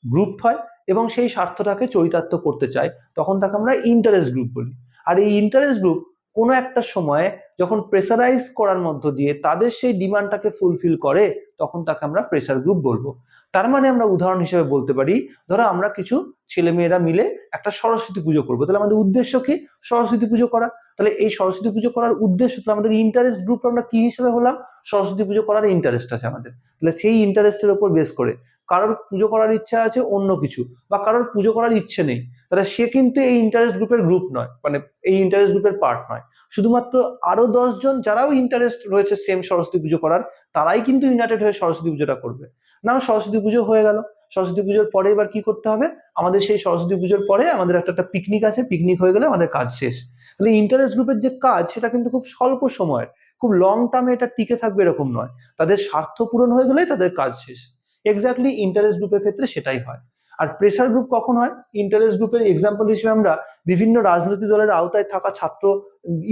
গ্রুপ হয় এবং সেই স্বার্থটাকে চরিতার্থ করতে চায়, তখন তাকে আমরা ইন্টারেস্ট গ্রুপ বলি। আর এই ইন্টারেস্ট গ্রুপ কোনো একটা সময়ে যখন প্রেসারাইজ করার মধ্য দিয়ে তাদের সেই ডিমান্ডটাকে ফুলফিল করে, তখন তাকে আমরা প্রেসার গ্রুপ বলবো। তার মানে আমরা উদাহরণ হিসেবে বলতে পারি, ধরো আমরা কিছু ছেলেমেয়েরা মিলে একটা সরস্বতী পুজো করবো, তাহলে আমাদের উদ্দেশ্য কি? সরস্বতী পুজো করা। তাহলে এই সরস্বতী পুজো করার উদ্দেশ্য, তাহলে আমাদের ইন্টারেস্ট গ্রুপ আমরা কি হিসেবে হলাম? সরস্বতী পুজো করার ইন্টারেস্ট আছে আমাদের, তাহলে সেই ইন্টারেস্টের উপর বেস করে কারোর পুজো করার ইচ্ছা আছে অন্য কিছু, বা কারোর পুজো করার ইচ্ছে নেই, তাহলে সে কিন্তু এই ইন্টারেস্ট গ্রুপের গ্রুপ নয়, মানে এই ইন্টারেস্ট গ্রুপের পার্ট নয়। শুধুমাত্র আরো 10 জন যারাও ইন্টারেস্ট রয়েছে সেম সরস্বতী পুজো করার, তারাই কিন্তু ইউনাইটেড হয়ে সরস্বতী পুজোটা করবে। না, সরস্বতী পুজো হয়ে গেল, সরস্বতী পুজোর পরে এবার কি করতে হবে? আমাদের সেই সরস্বতী পুজোর পরে আমাদের একটা পিকনিক আছে, পিকনিক হয়ে গেলে আমাদের কাজ শেষ। তাহলে ইন্টারেস্ট গ্রুপের যে কাজ, সেটা কিন্তু খুব স্বল্প সময়ের, খুব লং টার্মে এটা টিকে থাকবে এরকম নয়। তাদের স্বার্থ পূরণ হয়ে গেলেই তাদের কাজ শেষ। এক্স্যাক্টলি ইন্টারেস্ট গ্রুপের ক্ষেত্রে সেটাই হয়। আর প্রেসার গ্রুপ কখন হয়? ইন্টারেস্ট গ্রুপের এক্সাম্পল হিসেবে আমরা বিভিন্ন রাজনৈতিক দলের আওতায় থাকা ছাত্র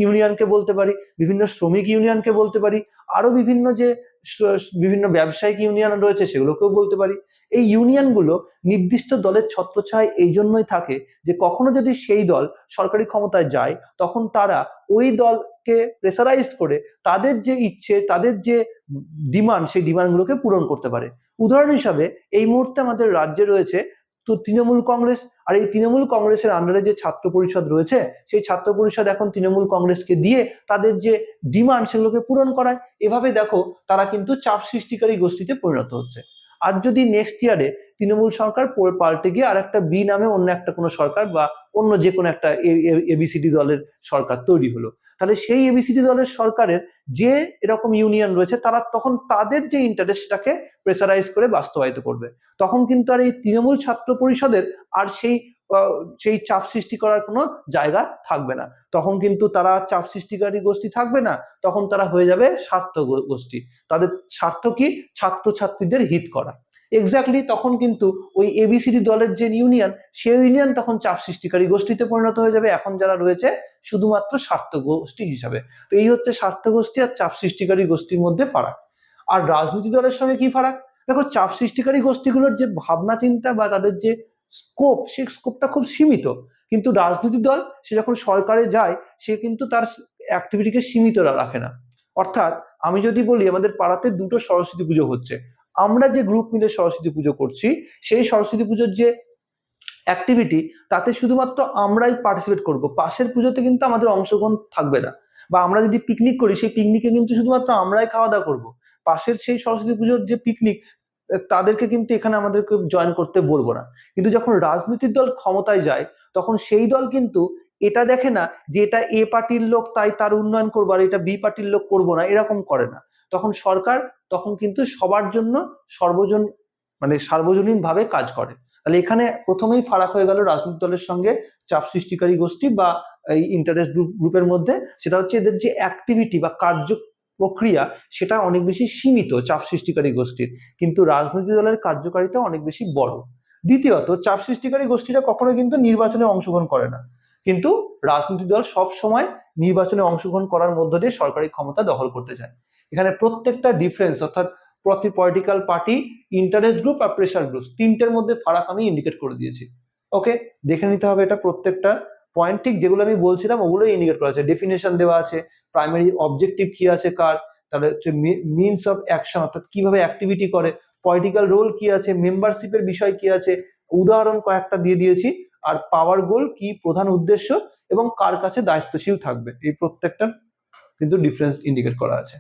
ইউনিয়নকে বলতে পারি, বিভিন্ন শ্রমিক ইউনিয়নকে বলতে পারি, আরো বিভিন্ন যে বিভিন্ন ব্যবসায়িক ইউনিয়ন রয়েছে সেগুলোকেও বলতে পারি। এই ইউনিয়নগুলো নির্দিষ্ট দলের ছত্রছায়ায় এই জন্যই থাকে যে কখনো যদি সেই দল সরকারি ক্ষমতায় যায়, তখন তারা ওই দলকে প্রেসারাইজ করে তাদের যে ইচ্ছে, তাদের যে ডিমান্ড, সেই ডিমান্ডগুলোকে পূরণ করতে পারে। উদাহরণ হিসাবে এই মুহূর্তে আমাদের রাজ্যে রয়েছে তো তৃণমূল কংগ্রেস, আর এই তৃণমূল কংগ্রেসের আন্ডারে যে ছাত্র পরিষদ রয়েছে, সেই ছাত্র পরিষদ এখন তৃণমূল কংগ্রেসকে দিয়ে তাদের যে ডিমান্ড সেগুলোকে পূরণ করায়। এভাবে দেখো তারা কিন্তু চাপ সৃষ্টিকারী গোষ্ঠীতে পরিণত হচ্ছে। আর যদি নেক্সট ইয়ারে তৃণমূল সরকার পাল্টে গিয়ে আর একটা বি নামে অন্য একটা কোনো সরকার বা অন্য যে কোনো একটা এবিসিডি দলের সরকার তৈরি হলো, তাহলে সেই এবিসিডি দলের সরকারের যে এরকম ইউনিয়ন রয়েছে, তারা তখন তাদের যে ইন্টারেস্ট সেটাকে প্রেসারাইজ করে বাস্তবায়িত করবে। তখন কিন্তু আর এই তৃণমূল ছাত্র পরিষদের আর সেই চাপ সৃষ্টি করার কোনো জায়গা থাকবে না। তখন কিন্তু তারা চাপ সৃষ্টিকারী গোষ্ঠী থাকবে না, তখন তারা হয়ে যাবে স্বার্থ গোষ্ঠী। তাদের স্বার্থ কি? ছাত্রছাত্রীদের হিত করা। এক্স্যাক্টলি তখন কিন্তু ওই এবিসিডি দলের যে ইউনিয়ন, সেই ইউনিয়ন তখন চাপ সৃষ্টিকারী গোষ্ঠীতে পরিণত হয়ে যাবে, এখন যারা রয়েছে শুধুমাত্র স্বার্থ গোষ্ঠী হিসাবে। তো এই হচ্ছে স্বার্থ গোষ্ঠী আর চাপ সৃষ্টিকারী গোষ্ঠীর মধ্যে ফারাক। আর রাজনৈতিক দলের সঙ্গে কি ফারাক? দেখো, চাপ সৃষ্টিকারী গোষ্ঠীগুলোর যে ভাবনা চিন্তা বা তাদের যে স্কোপ, সেই স্কোপটা খুব সীমিত। কিন্তু রাজনৈতিক দল সে যখন সরকারে যায়, সে কিন্তু তার অ্যাক্টিভিটিকে সীমিত রাখে না। অর্থাৎ আমি যদি বলি আমাদের পাড়াতে দুটো সরস্বতী পুজো হচ্ছে, আমরা যে গ্রুপ মিলে সরস্বতী পুজো করছি, সেই সরস্বতী পুজোর যে অ্যাক্টিভিটি, তাতে শুধুমাত্র আমরাই পার্টিসিপেট করব, পাশের পুজোতে কিন্তু আমাদের অংশগ্রহণ থাকবে না। বা আমরা যদি পিকনিক করি, সেই পিকনিকে কিন্তু শুধুমাত্র আমরাই খাওয়া দাওয়া করবো, পাশের সেই সরস্বতী পুজোর যে পিকনিক, তাদেরকে কিন্তু এখানে আমাদেরকে জয়েন করতে বলবো না। কিন্তু যখন রাজনৈতিক দল ক্ষমতায় যায়, তখন সেই দল কিন্তু এটা দেখে না যে এটা এ পার্টির লোক তাই তার উন্নয়ন করবো, আর এটা বি পার্টির লোক করবো না, এরকম করে না। তখন সরকার তখন কিন্তু সবার জন্য সার্বজনীন ভাবে কাজ করে। তাহলে এখানে প্রথমেই ফারাক হয়ে গেল রাজনৈতিক দলের সঙ্গে চাপ সৃষ্টিকারী গোষ্ঠী বা এই ইন্টারেস্ট গ্রুপের মধ্যে। সেটা হচ্ছে এদের যে অ্যাক্টিভিটি বা কার্য প্রক্রিয়া, সেটা অনেক বেশি সীমিত চাপ সৃষ্টিকারী গোষ্ঠীর, কিন্তু রাজনৈতিক দলের কার্যকারিতা অনেক বেশি বড়। দ্বিতীয়ত, চাপ সৃষ্টিকারী গোষ্ঠীরা কখনো কিন্তু নির্বাচনে অংশগ্রহণ করে না, কিন্তু রাজনৈতিক দল সব সময় নির্বাচনে অংশগ্রহণ করার মধ্য দিয়ে সরকারি ক্ষমতা দখল করতে চায়। এখানে প্রত্যেকটা ডিফারেন্স, অর্থাৎ প্রতি পলিটিক্যাল পার্টি, ইন্টারেস্ট গ্রুপ আর প্রেসার গ্রুপ, তিনটের মধ্যে ফারাক আমি ইন্ডিকেট করে দিয়েছি। ওকে, দেখে নিতে হবে এটা প্রত্যেকটা পয়েন্ট, ঠিক যেগুলো আমি বলছিলাম ওগুলোই ইন্ডিকেট করা আছে। ডেফিনেশন দেওয়া আছে, প্রাইমারি অবজেক্টিভ কি আছে কার, তাহলে হচ্ছে মিনস অফ অ্যাকশন, অর্থাৎ কিভাবে অ্যাক্টিভিটি করে, পলিটিক্যাল রোল কি আছে, মেম্বারশিপের বিষয় কি আছে, উদাহরণ কয়েকটা দিয়ে দিয়েছি, আর পাওয়ার গোল কি, প্রধান উদ্দেশ্য, এবং কার কাছে দায়িত্বশীল থাকবে, এই প্রত্যেকটা কিন্তু ডিফারেন্স ইন্ডিকেট করা আছে।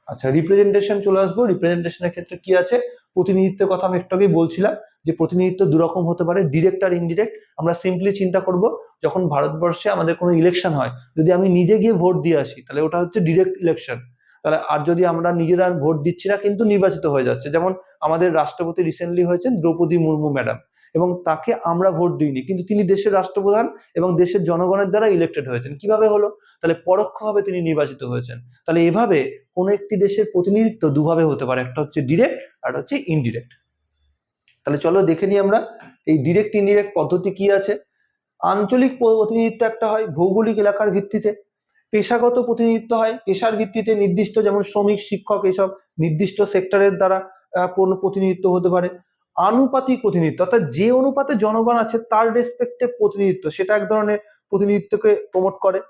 আচ্ছা, রিপ্রেজেন্টেশন চলে আসবো। রিপ্রেজেন্টেশনের ক্ষেত্রে কি আছে? প্রতিনিধিত্বের কথা আমি একটু আগেই বলছিলাম যে প্রতিনিধিত্ব দুরকম হতে পারে, ডিরেক্ট আর ইনডিরেক্ট। আমরা সিম্পলি চিন্তা করব, যখন ভারতবর্ষে আমাদের কোনো ইলেকশন হয়, যদি আমি নিজে গিয়ে ভোট দিয়ে আসি, তাহলে ওটা হচ্ছে ডিরেক্ট ইলেকশন। তাহলে আর যদি আমরা নিজেরা ভোট দিচ্ছি না কিন্তু নির্বাচিত হয়ে যাচ্ছে, যেমন আমাদের রাষ্ট্রপতি রিসেন্টলি হয়েছেন দ্রৌপদী মুর্মু ম্যাডাম, এবং তাকে আমরা ভোট দিইনি, কিন্তু তিনি দেশের রাষ্ট্রপ্রধান এবং দেশের জনগণের দ্বারা ইলেক্টেড হয়েছেন। কিভাবে হলো? তাহলে পরোক্ষভাবে তিনি নির্বাচিত হয়েছেন। তাহলে এভাবে কোন একটি দেশের প্রতিনিধিত্ব দুভাবে হতে পারে, একটা হচ্ছে ডিরেক্ট আর হচ্ছে ইনডিরেক্ট। তাহলে চলো দেখে নিই আমরা এই ডিরেক্ট ইনডিরেক্ট পদ্ধতি কি আছে। আঞ্চলিক প্রতিনিধিত্ব একটা হয় ভৌগোলিক এলাকার ভিত্তিতে, পেশাগত প্রতিনিধিত্ব হয় পেশার ভিত্তিতে নির্দিষ্ট, যেমন শ্রমিক, শিক্ষক, এইসব নির্দিষ্ট সেক্টরের দ্বারা কোনো প্রতিনিধিত্ব হতে পারে। আনুপাতিক প্রতিনিধিত্ব, অর্থাৎ যে অনুপাতে জনগণ আছে তার রেসপেক্টে প্রতিনিধিত্ব, সেটা এক ধরনের প্রতিনিধিত্বকে প্রমোট করে।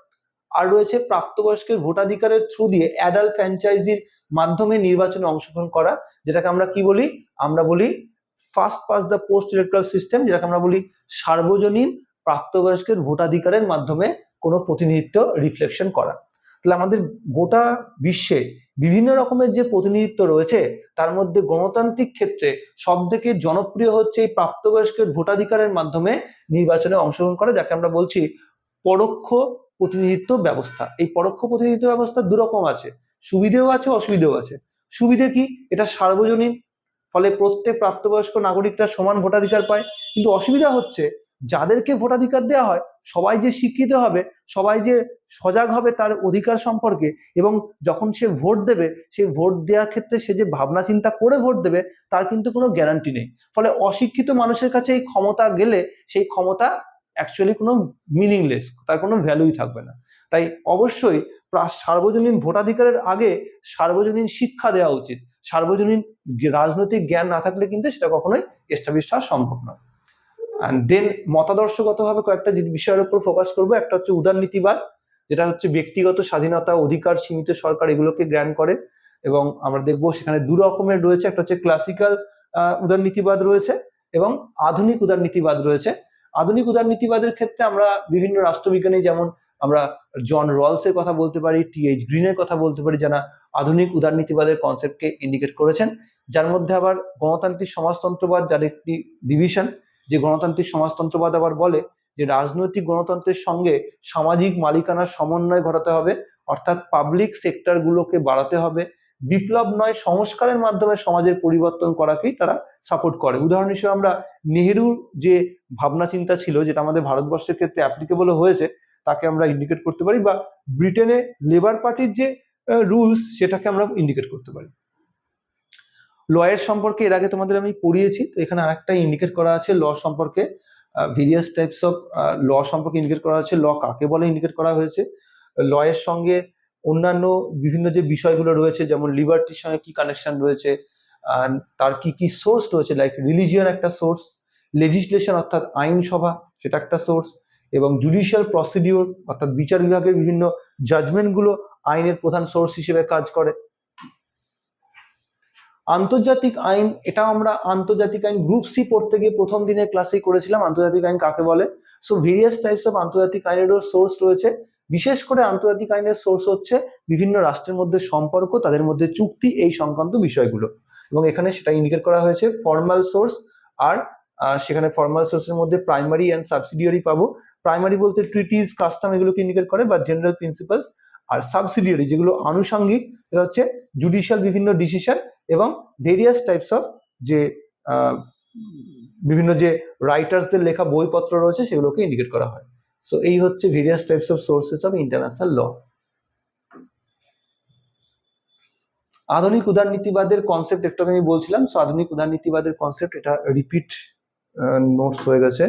আর রয়েছে প্রাপ্তবয়স্কের ভোটাধিকারের থ্রু দিয়ে অ্যাডাল্ট ফ্র্যাঞ্চাইজির মাধ্যমে নির্বাচনে অংশগ্রহণ করা, যেটাকে আমরা কি বলি, আমরা বলি first pass the post electoral system, যেটাকে আমরা বলি সার্বজনীন প্রাপ্তবয়স্কের ভোটাধিকারের মাধ্যমে কোনো প্রতিনিধিত্ব রিফ্লেকশন করা। তাহলে আমাদের গোটা বিশ্বে বিভিন্ন রকমের যে প্রতিনিধিত্ব রয়েছে তার মধ্যে গণতান্ত্রিক ক্ষেত্রে সব থেকে জনপ্রিয় হচ্ছে এই প্রাপ্তবয়স্কের ভোটাধিকারের মাধ্যমে নির্বাচনে অংশগ্রহণ করা, যাকে আমরা বলছি পরোক্ষ প্রতিনিধিত্ব ব্যবস্থা। এই পরোক্ষ প্রতিনিধিত্ব ব্যবস্থা দুরকম আছে, সুবিধেও আছে অসুবিধেও আছে। সুবিধে কি, এটা সার্বজনীন, ফলে প্রত্যেক প্রাপ্তবয়স্ক নাগরিকরা সমান ভোটাধিকার পায়। কিন্তু অসুবিধা হচ্ছে যাদেরকে ভোটাধিকার দেওয়া হয় সবাই যে শিক্ষিত হবে, সবাই যে সজাগ হবে তার অধিকার সম্পর্কে, এবং যখন সে ভোট দেবে সেই ভোট দেওয়ার ক্ষেত্রে সে যে ভাবনা চিন্তা করে ভোট দেবে তার কিন্তু কোনো গ্যারান্টি নেই। ফলে অশিক্ষিত মানুষের কাছে এই ক্ষমতা গেলে সেই ক্ষমতা অ্যাকচুয়ালি কোনো মিনিংলেস, তার কোনো ভ্যালুই থাকবে না। তাই অবশ্যই সার্বজনীন ভোটাধিকারের আগে সার্বজনীন শিক্ষা দেওয়া উচিত। সার্বজনীন রাজনৈতিক জ্ঞান না থাকলে কিন্তু সেটা কখনোই এস্টাবলিশ হওয়া সম্ভব নয়। অ্যান্ড দেন মতাদর্শগতভাবে কয়েকটা বিষয়ের উপর ফোকাস করবো। একটা হচ্ছে উদারনীতিবাদ, যেটা হচ্ছে ব্যক্তিগত স্বাধীনতা, অধিকার সীমিত সরকার এগুলোকে জ্ঞান করে, এবং আমরা দেখবো সেখানে দু রকমের রয়েছে, একটা হচ্ছে ক্লাসিক্যাল উদারনীতিবাদ রয়েছে এবং আধুনিক উদারনীতিবাদ রয়েছে। আধুনিক উদারনীতিবাদের ক্ষেত্রে আমরা বিভিন্ন রাষ্ট্রবিজ্ঞানী, যেমন আমরা জন রলসের কথা বলতে পারি, টি.এইচ. গ্রিনের কথা বলতে পারি, যারা আধুনিক উদারনীতিবাদের কনসেপ্টকে ইন্ডিকেট করেছেন। যার মধ্যে আবার গণতান্ত্রিক সমাজতন্ত্রবাদ, যার একটি ডিভিশন, যে গণতান্ত্রিক সমাজতন্ত্রবাদ আবার বলে যে রাজনৈতিক গণতন্ত্রের সঙ্গে সামাজিক মালিকানার সমন্বয় ঘটাতে হবে, অর্থাৎ পাবলিক সেক্টর গুলোকে বাড়াতে হবে, বিপ্লব নয় সংস্কারের মাধ্যমে সমাজের পরিবর্তন করাকেই তারা সাপোর্ট করে। উদাহরণ হিসেবে আমরা নেহেরুর যে ভাবনা চিন্তা ছিল, যেটা আমাদের ভারতবর্ষের ক্ষেত্রে অ্যাপ্লিকেবল হয়েছে, তাকে আমরা ইন্ডিকেট করতে পারি, বা ব্রিটেনে লেবার পার্টির যে রুলস সেটাকে আমরা ইন্ডিকেট করতে পারি। লয়ের সম্পর্কে এর আগে তোমাদের আমি পড়িয়েছি, তো এখানে আরেকটা ইন্ডিকেট করা আছে ল সম্পর্কে, ভেরিয়াস টাইপস অফ ল সম্পর্কে ইন্ডিকেট করা আছে। ল কাকে বলে ইন্ডিকেট করা হয়েছে। লয়ের সঙ্গে অন্যান্য বিভিন্ন যে বিষয়গুলো রয়েছে, যেমন লিবার্টির সঙ্গে কি কানেকশন রয়েছে, তার কি কি সোর্স রয়েছে, লাইক রিলিজিয়ন একটা সোর্স, লেজিসলেশন অর্থাৎ আইনসভা সেটা একটা সোর্স, এবং জুডিশিয়াল প্রসিডিওর অর্থাৎ বিচার বিভাগের বিভিন্ন জাজমেন্টগুলো আইনের প্রধান সোর্স হিসেবে কাজ করে। আন্তর্জাতিক আইন, এটা আমরা আন্তর্জাতিক আইন গ্রুপ সি পড়তে গিয়ে প্রথম দিনের ক্লাসেই করেছিলাম আন্তর্জাতিক আইন কাকে বলে। সো ভেরিয়াস টাইপস অফ আন্তর্জাতিক আইনেরও সোর্স রয়েছে। বিশেষ করে আন্তর্জাতিক আইনের সোর্স হচ্ছে বিভিন্ন রাষ্ট্রের মধ্যে সম্পর্ক, তাদের মধ্যে চুক্তি, এই সংক্রান্ত বিষয়গুলো, এবং এখানে সেটা ইন্ডিকেট করা হয়েছে ফর্মাল সোর্স। আর সেখানে ফর্মাল সোর্সের মধ্যে প্রাইমারি অ্যান্ড সাবসিডিয়ারি পাবো। প্রাইমারি বলতে ট্রিটিস, কাস্টম এগুলোকে ইন্ডিকেট করে, বা জেনারেল প্রিন্সিপালস। আর সাবসিডিয়ারি যেগুলো আনুষঙ্গিক, এটা হচ্ছে জুডিশিয়াল বিভিন্ন ডিসিশন এবং ভেরিয়াস টাইপস অফ যে বিভিন্ন যে রাইটার্সদের লেখা বইপত্র রয়েছে সেগুলোকে ইন্ডিকেট করা হয়। সো এই হচ্ছে various types of sources of international law. আধুনিক উদারনীতিবাদের কনসেপ্ট একটু আমি বলছিলাম। সো আধুনিক উদারনীতিবাদের কনসেপ্ট, এটা রিপিট নোটস হয়ে গেছে।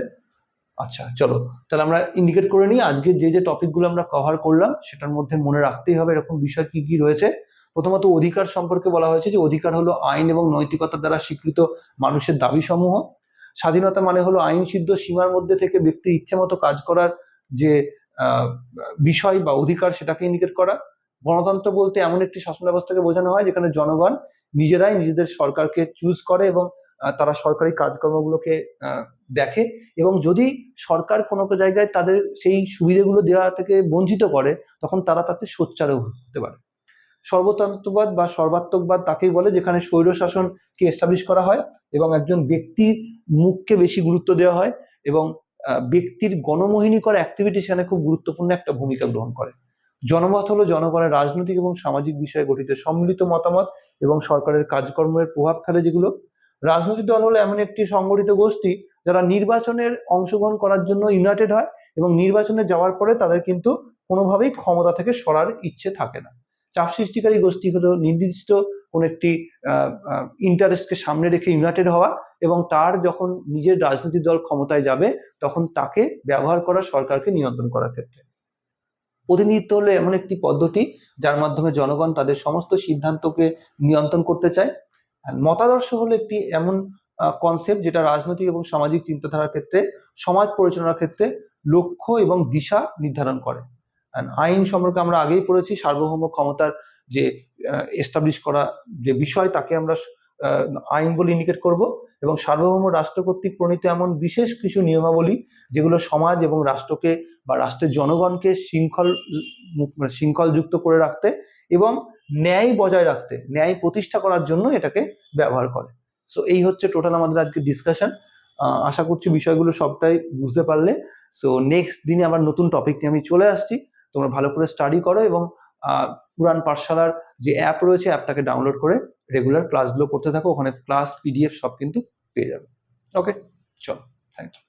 আচ্ছা চলো তাহলে আমরা ইন্ডিকেট করে নিই আজকে যে যে টপিকগুলো আমরা কভার করলাম সেটার মধ্যে মনে রাখতেই হবে এরকম বিষয় কি কি রয়েছে। প্রথমত অধিকার সম্পর্কে বলা হয়েছে যে অধিকার হলো আইন এবং নৈতিকতার দ্বারা স্বীকৃত মানুষের দাবি সমূহ। স্বাধীনতা মানে হলো আইন সিদ্ধ সীমার মধ্যে থেকে ব্যক্তির ইচ্ছে মতো কাজ করার যে বিষয় বা অধিকার, সেটাকে ইন্ডিকেট করা। গণতন্ত্র বলতে এমন একটি শাসন ব্যবস্থাকে বোঝানো হয় যেখানে জনগণ নিজেরাই নিজেদের সরকারকে চুজ করে এবং তারা সরকারি কাজকর্মগুলোকে দেখে, এবং যদি সরকার কোনো জায়গায় তাদের সেই সুবিধাগুলো দেওয়া থেকে বঞ্চিত করে তখন তারা তাতে সোচ্চারও হতে পারে। সর্বতন্ত্রবাদ বা সর্বাত্মকবাদ তাকেই বলে যেখানে স্বৈর শাসনকে এস্টাবলিশ করা হয় এবং একজন ব্যক্তির মুখকে বেশি গুরুত্ব দেওয়া হয়, এবং ব্যক্তির গণমোহিনীকর অ্যাক্টিভিটি সেখানে খুব গুরুত্বপূর্ণ একটা ভূমিকা গ্রহণ করে। জনমত হলো জনগণের রাজনৈতিক এবং সামাজিক বিষয়ে গঠিত সম্মিলিত মতামত এবং সরকারের কাজকর্মের প্রভাব ফেলে যেগুলো। রাজনৈতিক দল হলো এমন একটি সংগঠিত গোষ্ঠী যারা নির্বাচনের অংশগ্রহণ করার জন্য ইউনাইটেড হয় এবং নির্বাচনে যাওয়ার পরে তাদের কিন্তু কোনোভাবেই ক্ষমতা থেকে সরার ইচ্ছে থাকে না। চাপ সৃষ্টিকারী গোষ্ঠী হলো নির্দিষ্ট কোন একটি ইন্টারেস্টকে সামনে রেখে ইউনাইটেড হওয়া, এবং তার যখন নিজের রাজনৈতিক দল ক্ষমতায় যাবে তখন তাকে ব্যবহার করা সরকারকে নিয়ন্ত্রণ করার ক্ষেত্রে। প্রতিনিধিত্ব হলো এমন একটি পদ্ধতি যার মাধ্যমে জনগণ তাদের সমস্ত সিদ্ধান্তকে নিয়ন্ত্রণ করতে চায়। আর মতাদর্শ হলো একটি এমন কনসেপ্ট যেটা রাজনৈতিক এবং সামাজিক চিন্তাধারার ক্ষেত্রে, সমাজ পরিচালনার ক্ষেত্রে লক্ষ্য এবং দিশা নির্ধারণ করে। আইন সম্পর্কে আমরা আগেই পড়েছি, সার্বভৌম ক্ষমতার যে এস্টাবলিশ করা যে বিষয় তাকে আমরা আইন বলে ইন্ডিকেট করব, এবং সার্বভৌম রাষ্ট্র কর্তৃক প্রণীত এমন বিশেষ কিছু নিয়মাবলী যেগুলো সমাজ এবং রাষ্ট্রকে বা রাষ্ট্রের জনগণকে শৃঙ্খলযুক্ত করে রাখতে এবং ন্যায় বজায় রাখতে, ন্যায় প্রতিষ্ঠা করার জন্য এটাকে ব্যবহার করে। সো এই হচ্ছে টোটাল আমাদের আজকে ডিসকাশন। আশা করছি বিষয়গুলো সবটাই বুঝতে পারলে। সো নেক্সট দিনে আবার নতুন টপিক নিয়ে আমি চলে আসছি, তোমরা ভালো করে স্টাডি করো এবং উড়ান পাঠশালার যে অ্যাপ রয়েছে অ্যাপটাকে ডাউনলোড করে রেগুলার ক্লাসগুলো করতে থাকো, ওখানে ক্লাস পিডিএফ সব কিন্তু পেয়ে যাবে। ওকে, চলো, থ্যাংক ইউ।